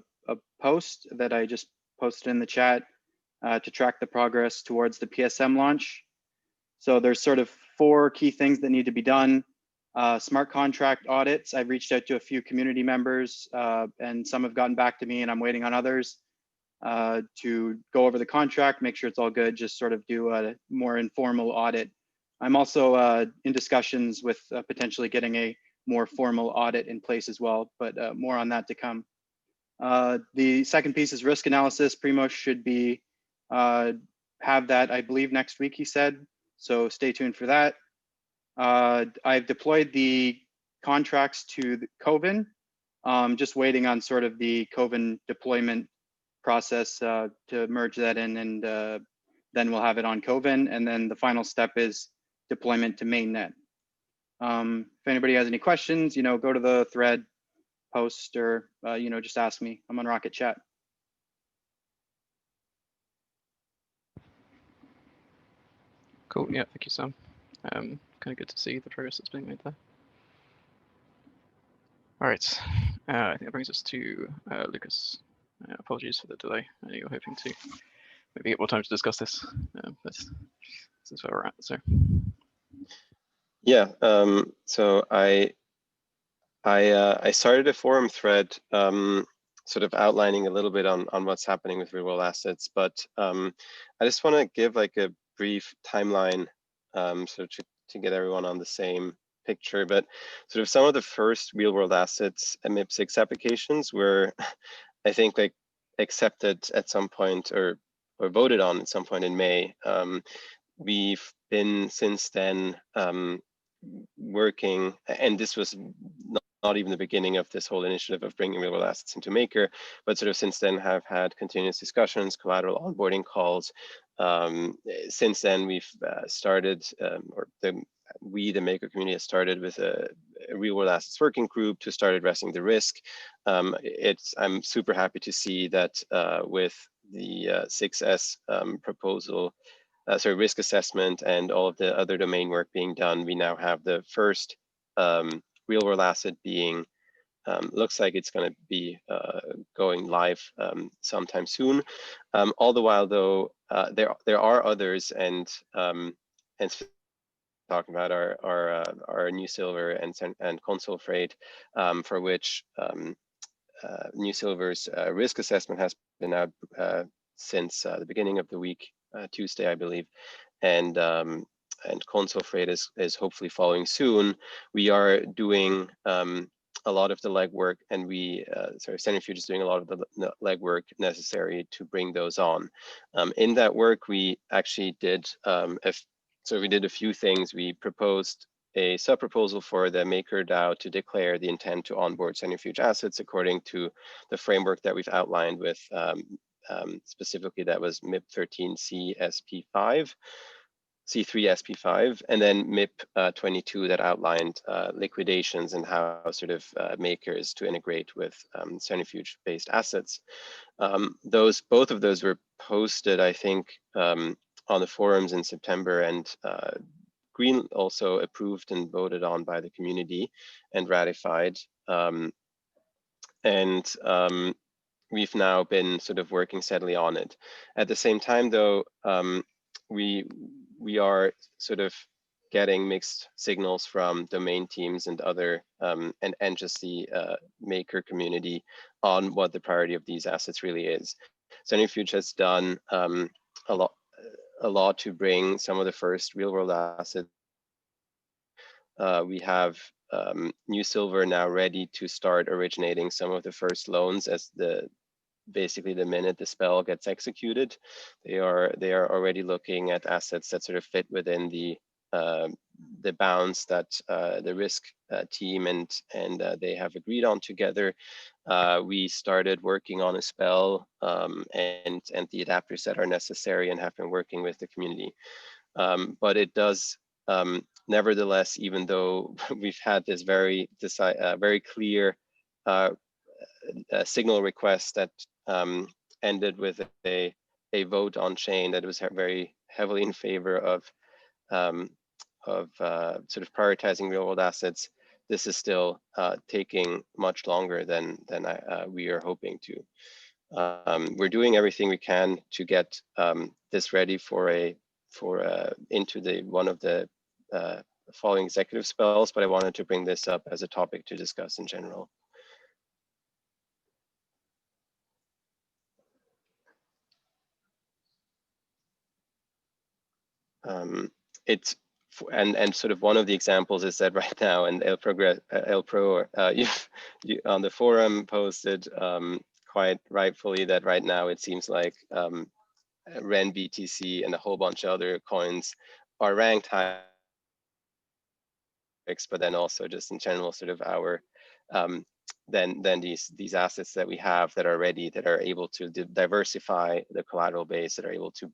post that I just posted in the chat to track the progress towards the PSM launch. So there's sort of 4 key things that need to be done. Smart contract audits. I've reached out to a few community members and some have gotten back to me, and I'm waiting on others to go over the contract, make sure it's all good, just sort of do a more informal audit. I'm also in discussions with potentially getting a more formal audit in place as well, but more on that to come. The second piece is risk analysis. Primoz should be have that, I believe, next week, he said. So stay tuned for that. I've deployed the contracts to the Coven, just waiting on sort of the Coven deployment process to merge that in, and then we'll have it on Coven. And then the final step is deployment to mainnet. If anybody has any questions, go to the thread post or, just ask me. I'm on Rocket Chat. Cool. Yeah, thank you, Sam. Kind of good to see the progress that's being made there. All right. I think that brings us to Lucas. Apologies for the delay. I know you're hoping to maybe get more time to discuss this, but this is where we're at. So. Yeah. So I started a forum thread, sort of outlining a little bit on what's happening with real world assets, but I just want to give like a brief timeline, sort of to get everyone on the same picture. But sort of some of the first real world assets MIP6 applications were, I think, like accepted at some point or voted on at some point in May. We've been since then working, and this was not even the beginning of this whole initiative of bringing real world assets into Maker, but sort of since then have had continuous discussions, collateral onboarding calls. Since then, we've started, the Maker community has started with a real world assets working group to start addressing the risk. I'm super happy to see that with the 6S proposal, risk assessment and all of the other domain work being done, we now have the first real world asset being, looks like it's going to be going live sometime soon. All the while, though, there are others, and talking about our new silver and console freight, for which new silver's risk assessment has been out since the beginning of the week, Tuesday, I believe, and console freight is hopefully following soon. We are doing a lot of the legwork, and Centrifuge is doing a lot of the legwork necessary to bring those on. In that work, we actually did we did a few things. We proposed a sub-proposal for the Maker DAO to declare the intent to onboard Centrifuge assets according to the framework that we've outlined with, specifically that was MIP 13C SP5, C3 SP5, and then MIP 22 that outlined liquidations and how sort of Maker is to integrate with Centrifuge-based assets. Both of those were posted, I think, on the forums in September, and Green also approved and voted on by the community and ratified. We've now been sort of working steadily on it. At the same time, though, we are sort of getting mixed signals from domain teams and other and just the Maker community on what the priority of these assets really is. Centrifuge has done a lot to bring some of the first real world assets. We have New Silver now ready to start originating some of the first loans as basically the minute the spell gets executed. They are already looking at assets that sort of fit within the bounds that the risk team and they have agreed on together. We started working on a spell and the adapters that are necessary and have been working with the community. But it does nevertheless, even though we've had this very clear signal request that ended with a vote on chain that was very heavily in favor of sort of prioritizing real world assets, this is still taking much longer than we are hoping to. We're doing everything we can to get this ready into one of the following executive spells, but I wanted to bring this up as a topic to discuss in general. It's and sort of one of the examples is that right now, and El Pro you on the forum posted quite rightfully that right now it seems like Ren BTC and a whole bunch of other coins are ranked high, but then also just in general sort of our then these assets that we have that are ready, that are able to diversify the collateral base, that are able to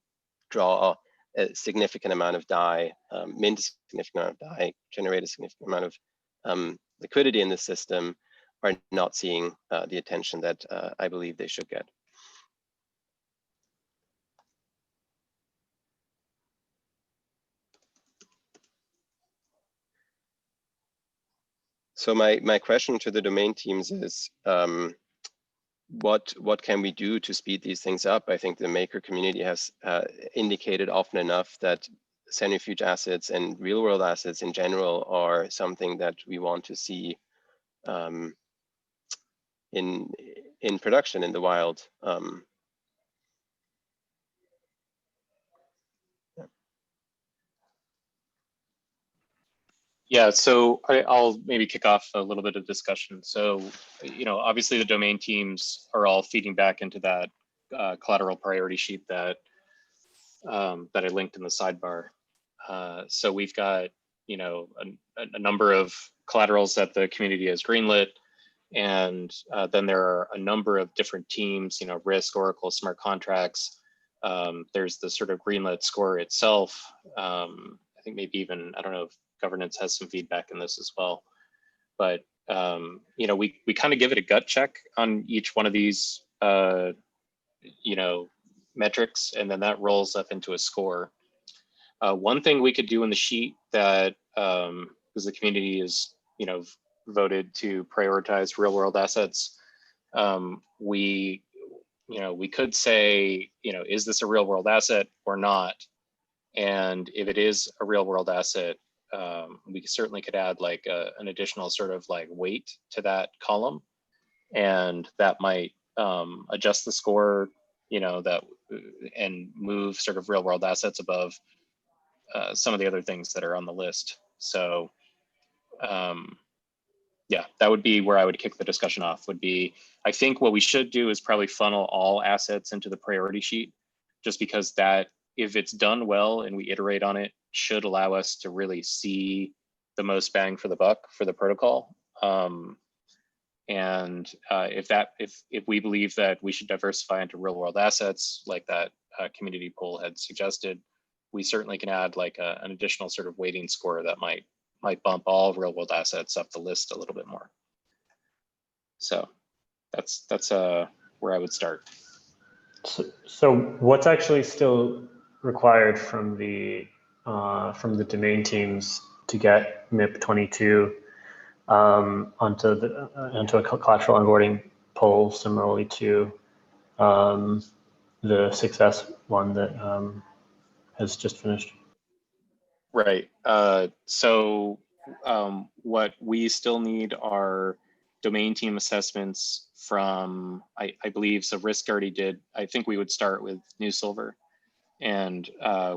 draw a significant amount of DAI, mint a significant amount of DAI, generate a significant amount of liquidity in the system, are not seeing the attention that I believe they should get. So my question to the domain teams is, what can we do to speed these things up? I think the maker community has indicated often enough that centrifuge assets and real world assets in general are something that we want to see in production in the wild. Yeah, so I'll maybe kick off a little bit of discussion. So, obviously the domain teams are all feeding back into that collateral priority sheet that that I linked in the sidebar. So we've got, a number of collaterals that the community has greenlit, and then there are a number of different teams, Risk, Oracle, smart contracts. There's the sort of greenlit score itself. I think maybe even, I don't know if governance has some feedback in this as well. But, we kind of give it a gut check on each one of these, metrics, and then that rolls up into a score. One thing we could do in the sheet that, because the community is, voted to prioritize real world assets, we could say, is this a real world asset or not? And if it is a real world asset, we certainly could add like an additional sort of like weight to that column, and that might adjust the score, and move sort of real world assets above some of the other things that are on the list. So yeah, that would be where I would kick the discussion off. Would be, I think what we should do is probably funnel all assets into the priority sheet, just because that, if it's done well and we iterate on it, should allow us to really see the most bang for the buck for the protocol. And if we believe that we should diversify into real world assets, like that community poll had suggested, we certainly can add like an additional sort of weighting score that might bump all real world assets up the list a little bit more. So that's where I would start. So what's actually still required from the domain teams to get MIP 22 onto a collateral onboarding poll, similarly to the success one that has just finished? Right. So what we still need are domain team assessments from, I believe, so Risk already did. I think we would start with New Silver, and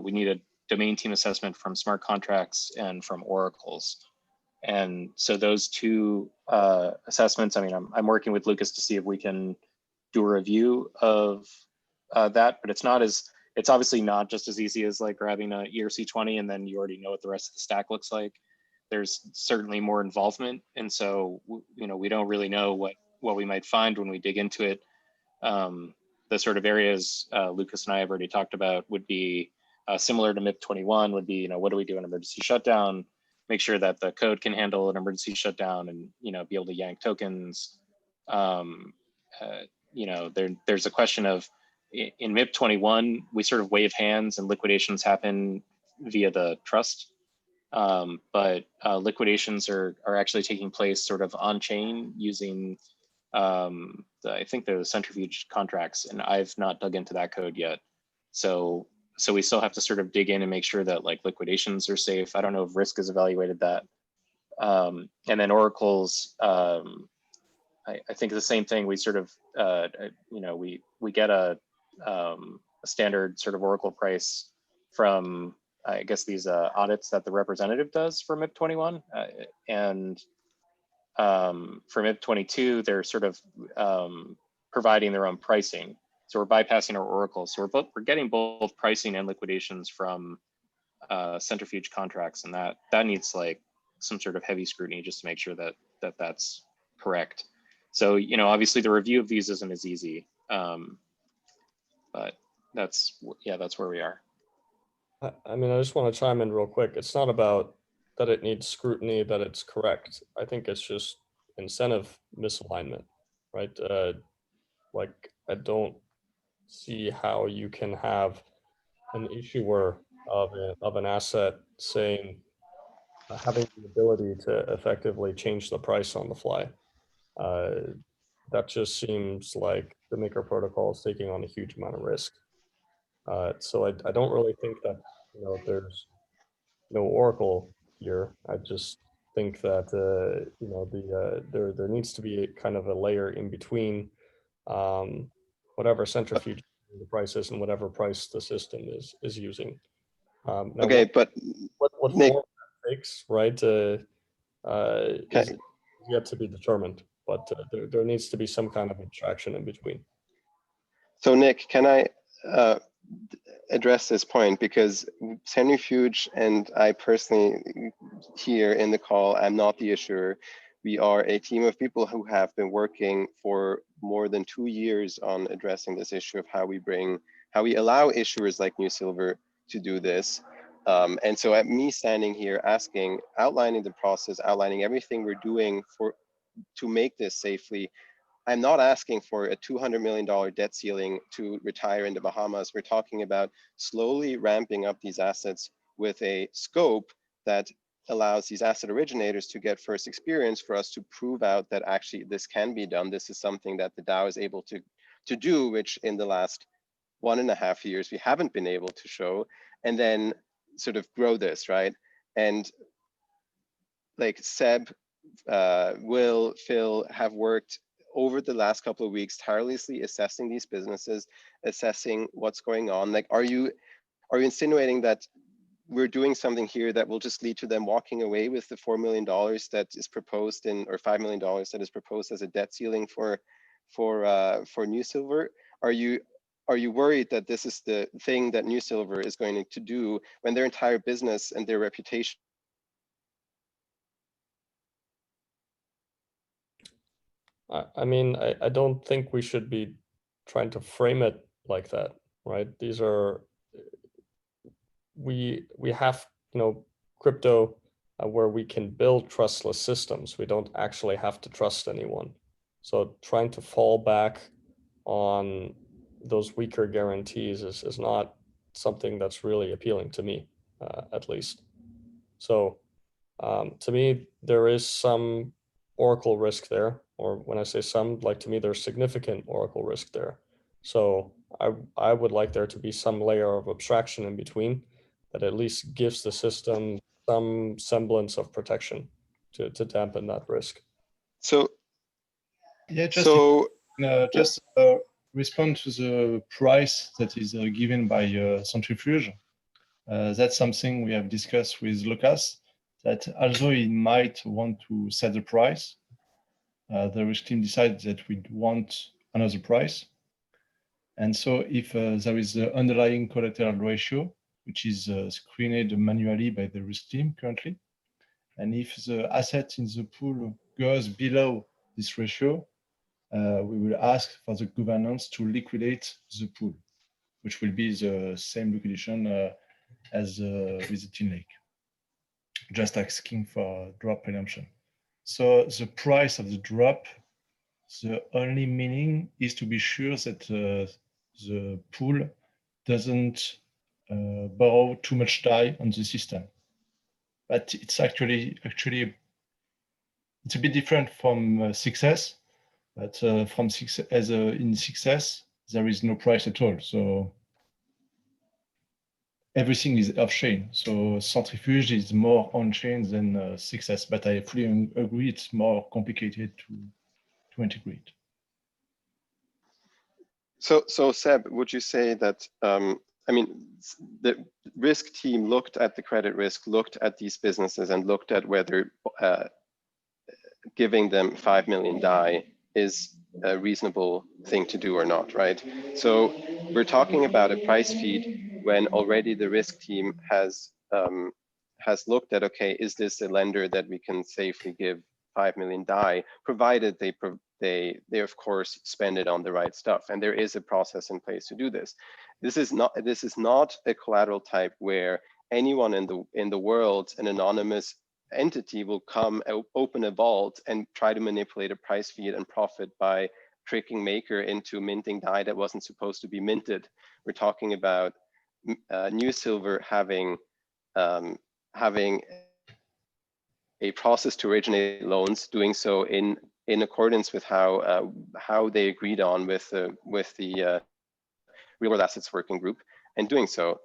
we need a domain team assessment from smart contracts and from oracles. And so those two assessments, I mean, I'm working with Lucas to see if we can do a review of that, but it's obviously not just as easy as like grabbing a ERC20 and then you already know what the rest of the stack looks like. There's certainly more involvement. And so, we don't really know what we might find when we dig into it. The sort of areas Lucas and I have already talked about would be similar to MIP21 would be, you know, what do we do in emergency shutdown? Make sure that the code can handle an emergency shutdown and, you know, be able to yank tokens. You know, there's a question of, in MIP21, we sort of wave hands and liquidations happen via the trust. But liquidations are actually taking place sort of on chain using, I think they're the centrifuge contracts, and I've not dug into that code yet. So we still have to sort of dig in and make sure that like liquidations are safe. I don't know if Risk has evaluated that. And then oracles, I think the same thing. We sort of, you know, we get a standard sort of oracle price from, I guess, these audits that the representative does for MIP21, and for MIP22, they're sort of providing their own pricing. So we're bypassing our oracle. So we're getting both pricing and liquidations from centrifuge contracts, and that needs like some sort of heavy scrutiny just to make sure that that's correct. So, you know, obviously the review of these isn't as easy, but that's where we are. I mean, I just want to chime in real quick. It's not about that it needs scrutiny, that it's correct. I think it's just incentive misalignment, right? Like, I don't see how you can have an issuer of an asset saying, having the ability to effectively change the price on the fly. That just seems like the Maker protocol is taking on a huge amount of risk. So I don't really think that, you know, there's no oracle here. I just think that you know, there needs to be kind of a layer in between whatever centrifuge the price is and whatever price the system is using. Now okay, but what Nick, form that takes, right, is yet to be determined. But there needs to be some kind of abstraction in between. So Nick, can I address this point? Because centrifuge and I personally here in the call, I'm not the issuer. We are a team of people who have been working for more than 2 years on addressing this issue of how we allow issuers like New Silver to do this. And so at me standing here outlining the process, outlining everything we're doing to make this safely, I'm not asking for a $200 million debt ceiling to retire in the Bahamas. We're talking about slowly ramping up these assets with a scope that allows these asset originators to get first experience for us to prove out that actually this can be done. This is something that the DAO is able to do, which in the last 1.5 years we haven't been able to show, and then sort of grow this, right? And like Seb, Will, Phil have worked over the last couple of weeks tirelessly assessing these businesses, assessing what's going on. Like, are you insinuating that we're doing something here that will just lead to them walking away with the $4 million that is proposed or $5 million that is proposed as a debt ceiling for New Silver? Are you worried that this is the thing that New Silver is going to do when their entire business and their reputation? I mean, I don't think we should be trying to frame it like that, right? These are, we have, you know, crypto where we can build trustless systems. We don't actually have to trust anyone. So trying to fall back on those weaker guarantees is not something that's really appealing to me, at least. So to me, there is some oracle risk there, or when I say some, like, to me, there's significant oracle risk there. So I would like there to be some layer of abstraction in between that at least gives the system some semblance of protection to dampen that risk. So yeah, just respond to the price that is given by centrifuge. That's something we have discussed with Lucas, that although he might want to set the price, the risk team decides that we want another price. And so if there is the underlying collateral ratio, which is screened manually by the risk team currently, and if the asset in the pool goes below this ratio, we will ask for the governance to liquidate the pool, which will be the same liquidation as with the Tin Lake, just asking for drop redemption. So the price of the drop, the only meaning is to be sure that the pool doesn't borrow too much DAI on the system. But it's actually it's a bit different from success. But from success, in success, there is no price at all. So everything is off-chain. So centrifuge is more on-chain than success. But I fully agree, it's more complicated to integrate. So Seb, would you say that, I mean, the risk team looked at the credit risk, looked at these businesses and looked at whether giving them 5 million DAI is a reasonable thing to do or not, right? So we're talking about a price feed when already the risk team has looked at, okay, is this a lender that we can safely give 5 million DAI, provided they of course spend it on the right stuff, and there is a process in place to do this. This is not a collateral type where anyone in the world, an anonymous entity, will come open a vault and try to manipulate a price feed and profit by tricking Maker into minting DAI that wasn't supposed to be minted. We're talking about New Silver having a process to originate loans, doing so in accordance with how they agreed on with the Real World Assets Working Group, and doing so.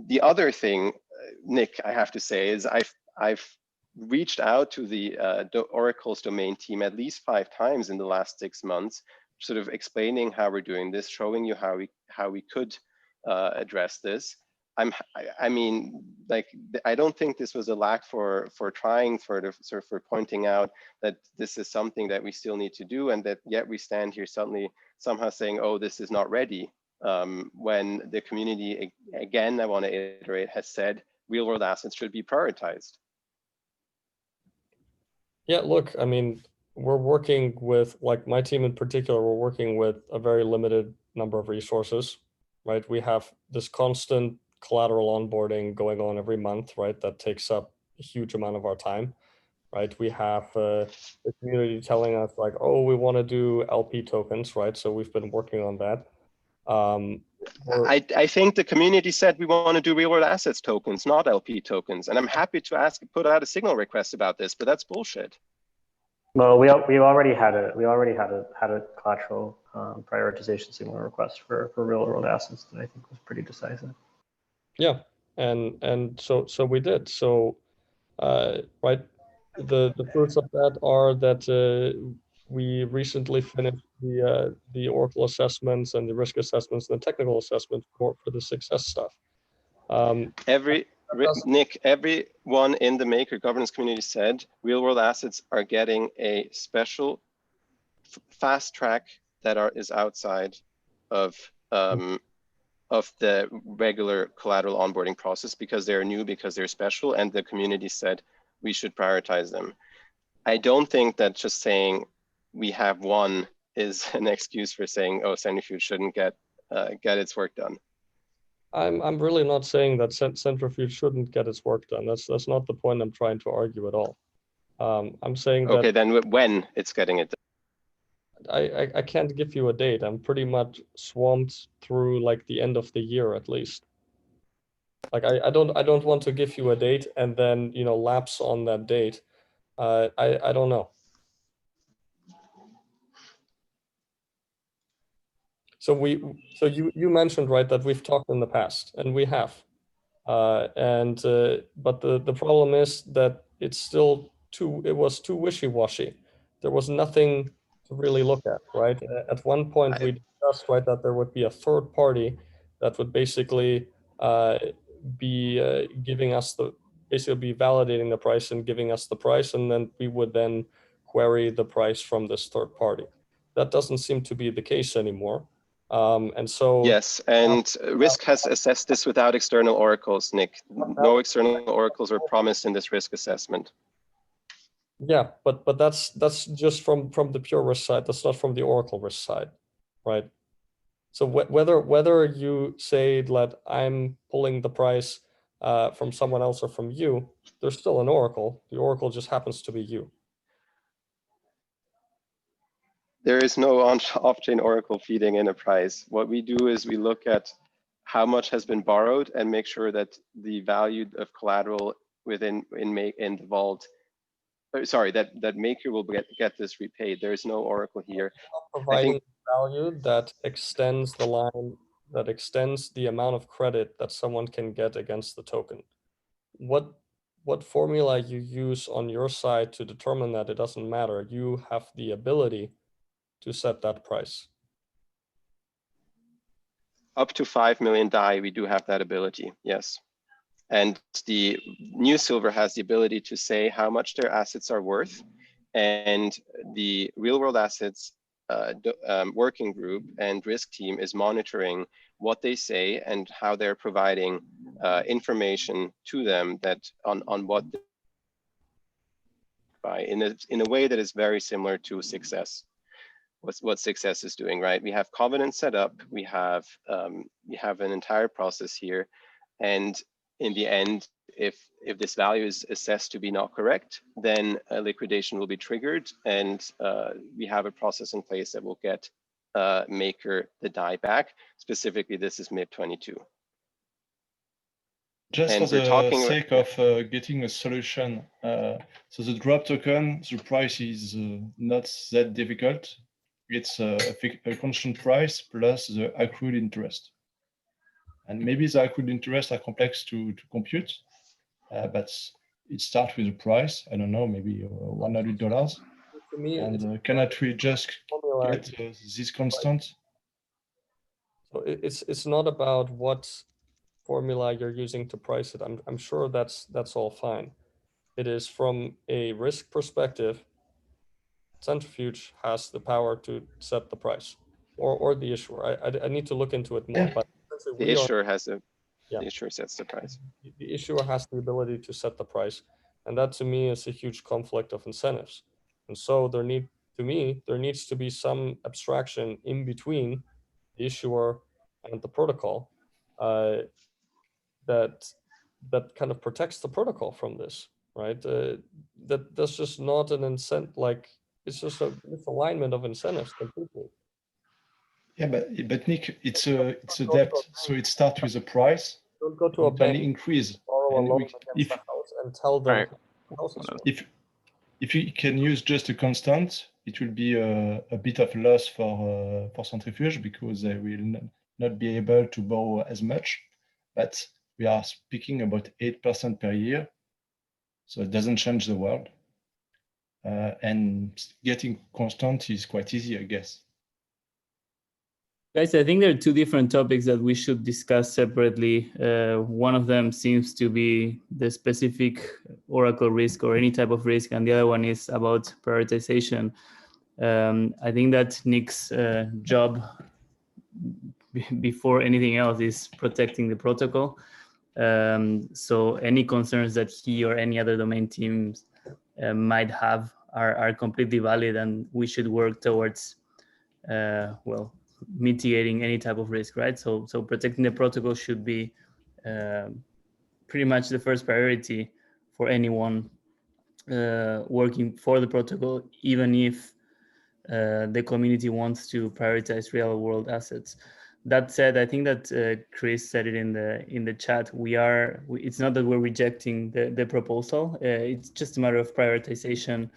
The other thing, Nick, I have to say is I've reached out to the Oracle's domain team at least 5 times in the last 6 months, sort of explaining how we're doing this, showing you how we could address this. I mean, like, I don't think this was a lack for trying, for pointing out that this is something that we still need to do, and that yet we stand here suddenly somehow saying, oh, this is not ready, when the community, again, I want to iterate, has said real world assets should be prioritized. Yeah, look, I mean, we're working with, like my team in particular, we're working with a very limited number of resources, right? We have this constant collateral onboarding going on every month, right? That takes up a huge amount of our time, right? We have the community telling us like, oh, we want to do LP tokens, right? So we've been working on that. I think the community said we want to do real world assets tokens, not LP tokens. And I'm happy to put out a signal request about this, but that's bullshit. Well, we already had a collateral prioritization signal request for real world assets that I think was pretty decisive. Yeah, and so we did. So right, the fruits of that are that we recently finished the Oracle assessments and the risk assessments and the technical assessments for the success stuff. Nick, everyone in the Maker governance community said real world assets are getting a special fast track that is outside of the regular collateral onboarding process, because they're new, because they're special, and the community said we should prioritize them. I don't think that just saying we have one is an excuse for saying, oh, Centrifuge shouldn't get its work done. I'm really not saying that Centrifuge shouldn't get its work done. That's not the point I'm trying to argue at all. I'm saying that. Okay, then when it's getting it done. I can't give you a date. I'm pretty much swamped through like the end of the year at least. Like I don't want to give you a date and then, you know, lapse on that date. I don't know. So you mentioned, right, that we've talked in the past, and we have. But the problem is that it was too wishy-washy. There was nothing to really look at, right? At one point we discussed, right, that there would be a third party that would basically be giving us be validating the price and giving us the price, and then we would then query the price from this third party. That doesn't seem to be the case anymore. And so yes, and risk has assessed this without external oracles, Nick. No external oracles were promised in this risk assessment. Yeah, but that's just from the pure risk side. That's not from the Oracle risk side, right? So whether you say that I'm pulling the price from someone else or from you, there's still an oracle. The oracle just happens to be you. There is no off-chain oracle feeding in a price. What we do is we look at how much has been borrowed and make sure that the value of collateral within in the vault, sorry, that maker will get this repaid. There is no oracle here. Providing value that extends the line, that extends the amount of credit that someone can get against the token. What formula you use on your side to determine that, it doesn't matter. You have the ability to set that price. Up to 5 million DAI, we do have that ability, yes. And the new silver has the ability to say how much their assets are worth, and the real world assets working group and risk team is monitoring what they say and how they're providing information to them that on what by in a way that is very similar to success. What success is doing, right? We have covenants set up, we have an entire process here, and in the end, if this value is assessed to be not correct, then a liquidation will be triggered, and we have a process in place that will get maker the DAI back. Specifically, this is MIP 22. Just and for the sake of getting a solution, so the drop token, the price is not that difficult. It's a constant price plus the accrued interest. And maybe the accrued interest are complex to compute, but it starts with a price, I don't know, maybe $100. To me, and cannot we just get this constant? So it's not about what formula you're using to price it. I'm sure that's all fine. It is from a risk perspective, Centrifuge has the power to set the price, or the issuer. I need to look into it more. Yeah. But the issuer has a yeah. The issuer sets the price. The issuer has the ability to set the price, and that to me is a huge conflict of incentives. And so there needs to be some abstraction in between the issuer and the protocol that kind of protects the protocol from this, right? That's just not an incentive. Like it's just a misalignment of incentives completely. Yeah, but Nick, it's a debt, so it starts with a price. Don't go to a bank, increase, borrow a loan against the house, and tell them if you can use just a constant, it will be a bit of loss for Centrifuge because they will not be able to borrow as much. But we are speaking about 8% per year, so it doesn't change the world. And getting constant is quite easy, I guess. Guys, I think there are two different topics that we should discuss separately. One of them seems to be the specific Oracle risk or any type of risk, and the other one is about prioritization. I think that Nick's job before anything else is protecting the protocol. So any concerns that he or any other domain teams might have are completely valid, and we should work towards, well, mitigating any type of risk, right? So protecting the protocol should be pretty much the first priority for anyone working for the protocol, even if the community wants to prioritize real world assets. That said, I think that Chris said it in the chat. It's not that we're rejecting the proposal. It's just a matter of prioritization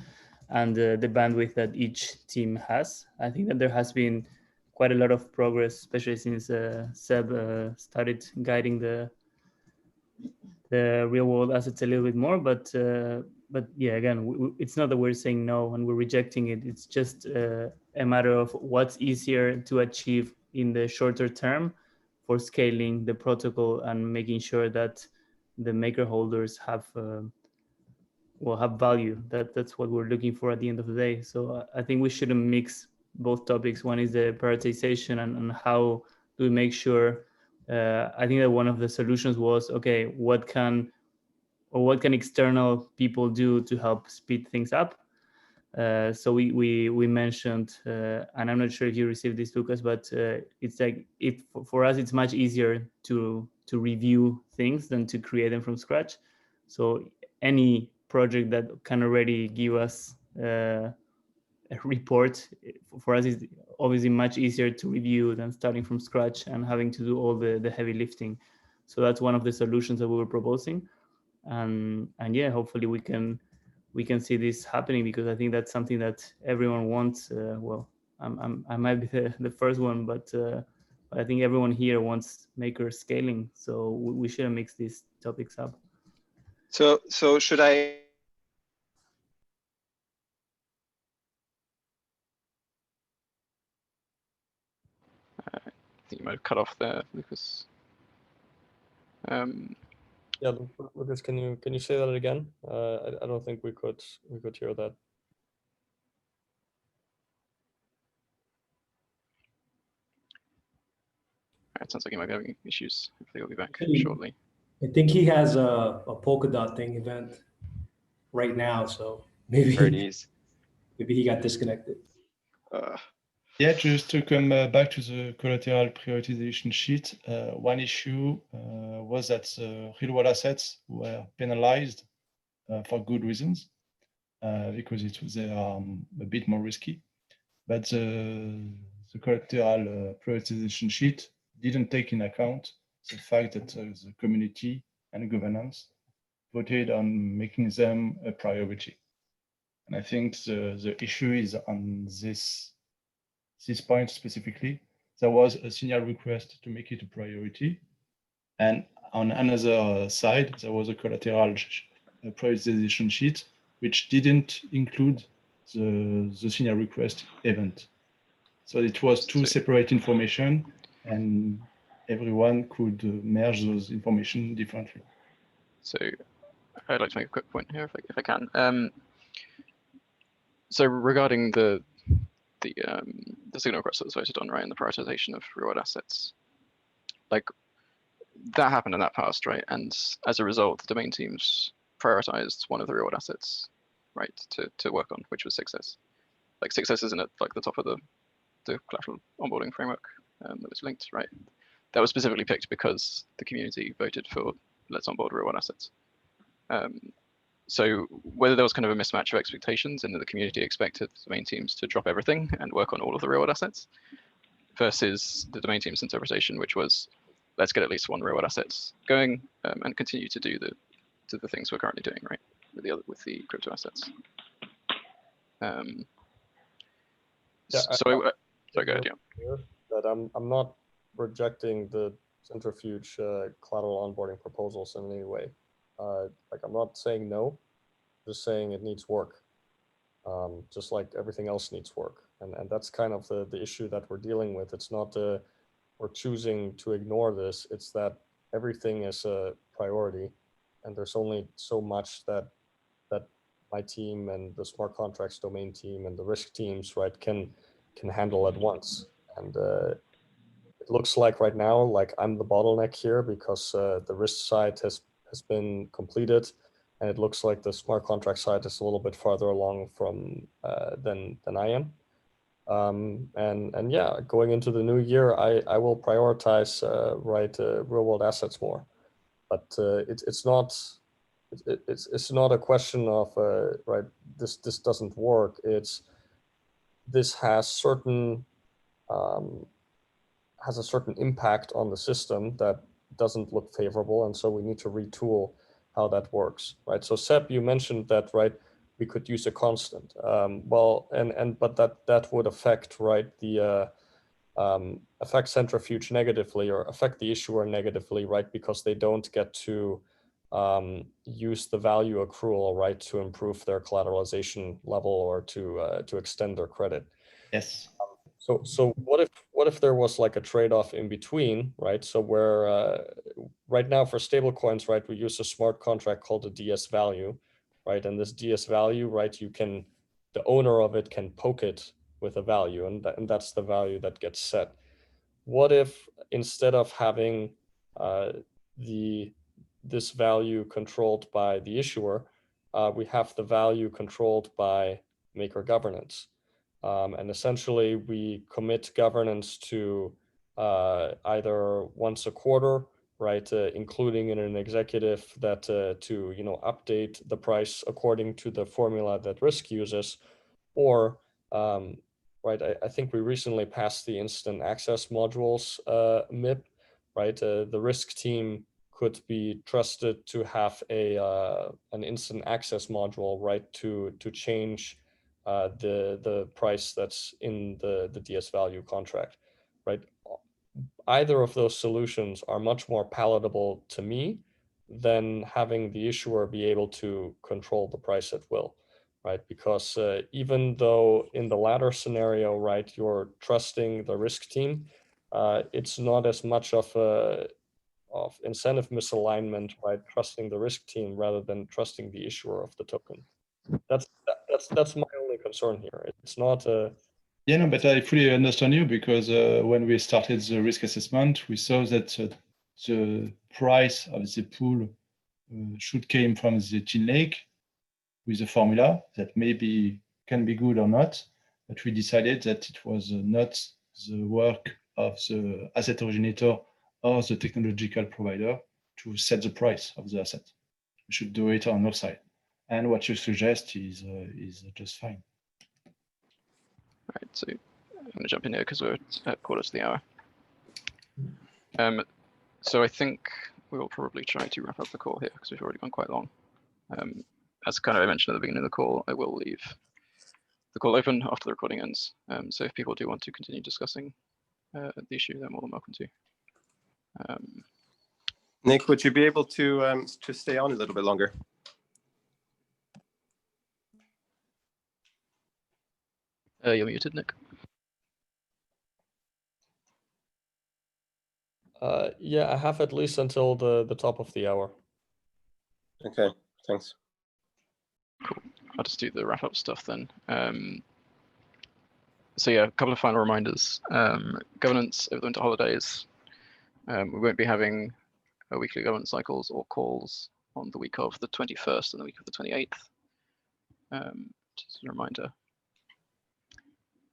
and the bandwidth that each team has. I think that there has been quite a lot of progress, especially since Seb started guiding the real world assets a little bit more. But yeah, again, it's not that we're saying no and we're rejecting it. It's just a matter of what's easier to achieve in the shorter term for scaling the protocol and making sure that the maker holders have have value. That's what we're looking for at the end of the day. So I think we shouldn't mix both topics. One is the prioritization and how do we make sure. I think that one of the solutions was, okay, what can external people do to help speed things up? So we mentioned, and I'm not sure if you received this, Lucas, but it's like for us it's much easier to review things than to create them from scratch. So any project that can already give us a report for us is obviously much easier to review than starting from scratch and having to do all the heavy lifting. So that's one of the solutions that we were proposing, and yeah, hopefully we can see this happening, because I think that's something that everyone wants. Well, I might be the first one, but I think everyone here wants maker scaling. So we should mix these topics up. So should I? I think you might have cut off there, Lucas. Yeah, Lucas, can you say that again? I don't think we could hear that. It sounds like he might be having issues. Hopefully he'll be back shortly. I think he has a polka dot thing event right now, so maybe he got disconnected. Yeah, just to come back to the collateral prioritization sheet, one issue was that real world assets were penalized for good reasons, because they are a bit more risky. But the collateral prioritization sheet didn't take into account the fact that the community and governance voted on making them a priority. And I think the issue is on this point specifically. There was a signal request to make it a priority. And on another side, there was a collateral prioritization sheet, which didn't include the signal request event. So it was two separate information, and everyone could merge those information differently. So I'd like to make a quick point here, if I can. So regarding the signal request that was voted on, right, and the prioritization of reward assets, like that happened and that passed, right? And as a result, the domain teams prioritized one of the reward assets, right, to work on, which was success. Like success isn't at like the top of the collateral onboarding framework that was linked, right? That was specifically picked because the community voted for let's onboard reward assets. So whether there was kind of a mismatch of expectations and that the community expected the domain teams to drop everything and work on all of the reward assets versus the domain team's interpretation, which was let's get at least one reward assets going and continue to do the things we're currently doing, right, with the crypto assets. Sorry, go ahead, yeah. That I'm not rejecting the centrifuge collateral onboarding proposals in any way. Like I'm not saying no, just saying it needs work, just like everything else needs work. And that's kind of the issue that we're dealing with. It's not we're choosing to ignore this. It's that everything is a priority, and there's only so much that my team and the smart contracts domain team and the risk teams, right, can handle at once. And it looks like right now, like I'm the bottleneck here because the risk side has been completed, and it looks like the smart contract side is a little bit farther along from than I am. And yeah, going into the new year, I will prioritize real world assets more, but it's not a question of right, this doesn't work. It's this has a certain impact on the system that doesn't look favorable, and so we need to retool how that works, right? So Seb, you mentioned that, right, we could use a constant. Well, but that would affect, right, the affect centrifuge negatively or affect the issuer negatively, right, because they don't get to use the value accrual, right, to improve their collateralization level or to extend their credit. Yes. So what if there was like a trade-off in between, right? So where right now for stablecoins, right, we use a smart contract called a DS value, right? And this DS value, right, the owner of it can poke it with a value, and that's the value that gets set. What if instead of having this value controlled by the issuer, we have the value controlled by maker governance. And essentially, we commit governance to either once a quarter, right, including in an executive that to update the price according to the formula that risk uses, or right, I think we recently passed the instant access modules MIP, right? The risk team could be trusted to have an instant access module, right, to change the price that's in the DS value contract, right? Either of those solutions are much more palatable to me than having the issuer be able to control the price at will, right? Because even though in the latter scenario, right, you're trusting the risk team, it's not as much of incentive misalignment by trusting the risk team rather than trusting the issuer of the token. That's my only concern here. It's not a Yeah, no, but I fully understand you, because when we started the risk assessment, we saw that the price of the pool should came from the chain lake with a formula that maybe can be good or not, but we decided that it was not the work of the asset originator or the technological provider to set the price of the asset. We should do it on our side. And what you suggest is just fine. Right, so I'm going to jump in here because we're at quarter to the hour. So I think we will probably try to wrap up the call here because we've already gone quite long. As kind of I mentioned at the beginning of the call, I will leave the call open after the recording ends. So if people do want to continue discussing the issue, they're more than welcome to. Nick, would you be able to stay on a little bit longer? You're muted, Nick. Yeah, I have at least until the top of the hour. Okay, thanks. Cool. I'll just do the wrap up stuff then. So yeah, a couple of final reminders. Governance over the winter holidays. We won't be having weekly governance cycles or calls on the week of the 21st and the week of the 28th. Just a reminder.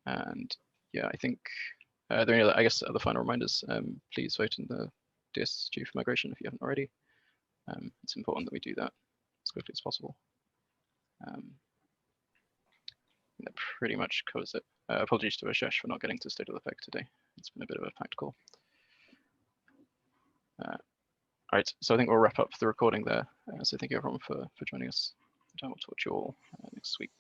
And yeah, I think there are any other, I guess, other final reminders. Please vote in the DsChief migration if you haven't already. It's important that we do that as quickly as possible. That pretty much covers it. Apologies to Vishesh for not getting to State of the Effect today. It's been a bit of a packed call. All right, so I think we'll wrap up the recording there. So thank you everyone for joining us. And we'll talk to you all next week.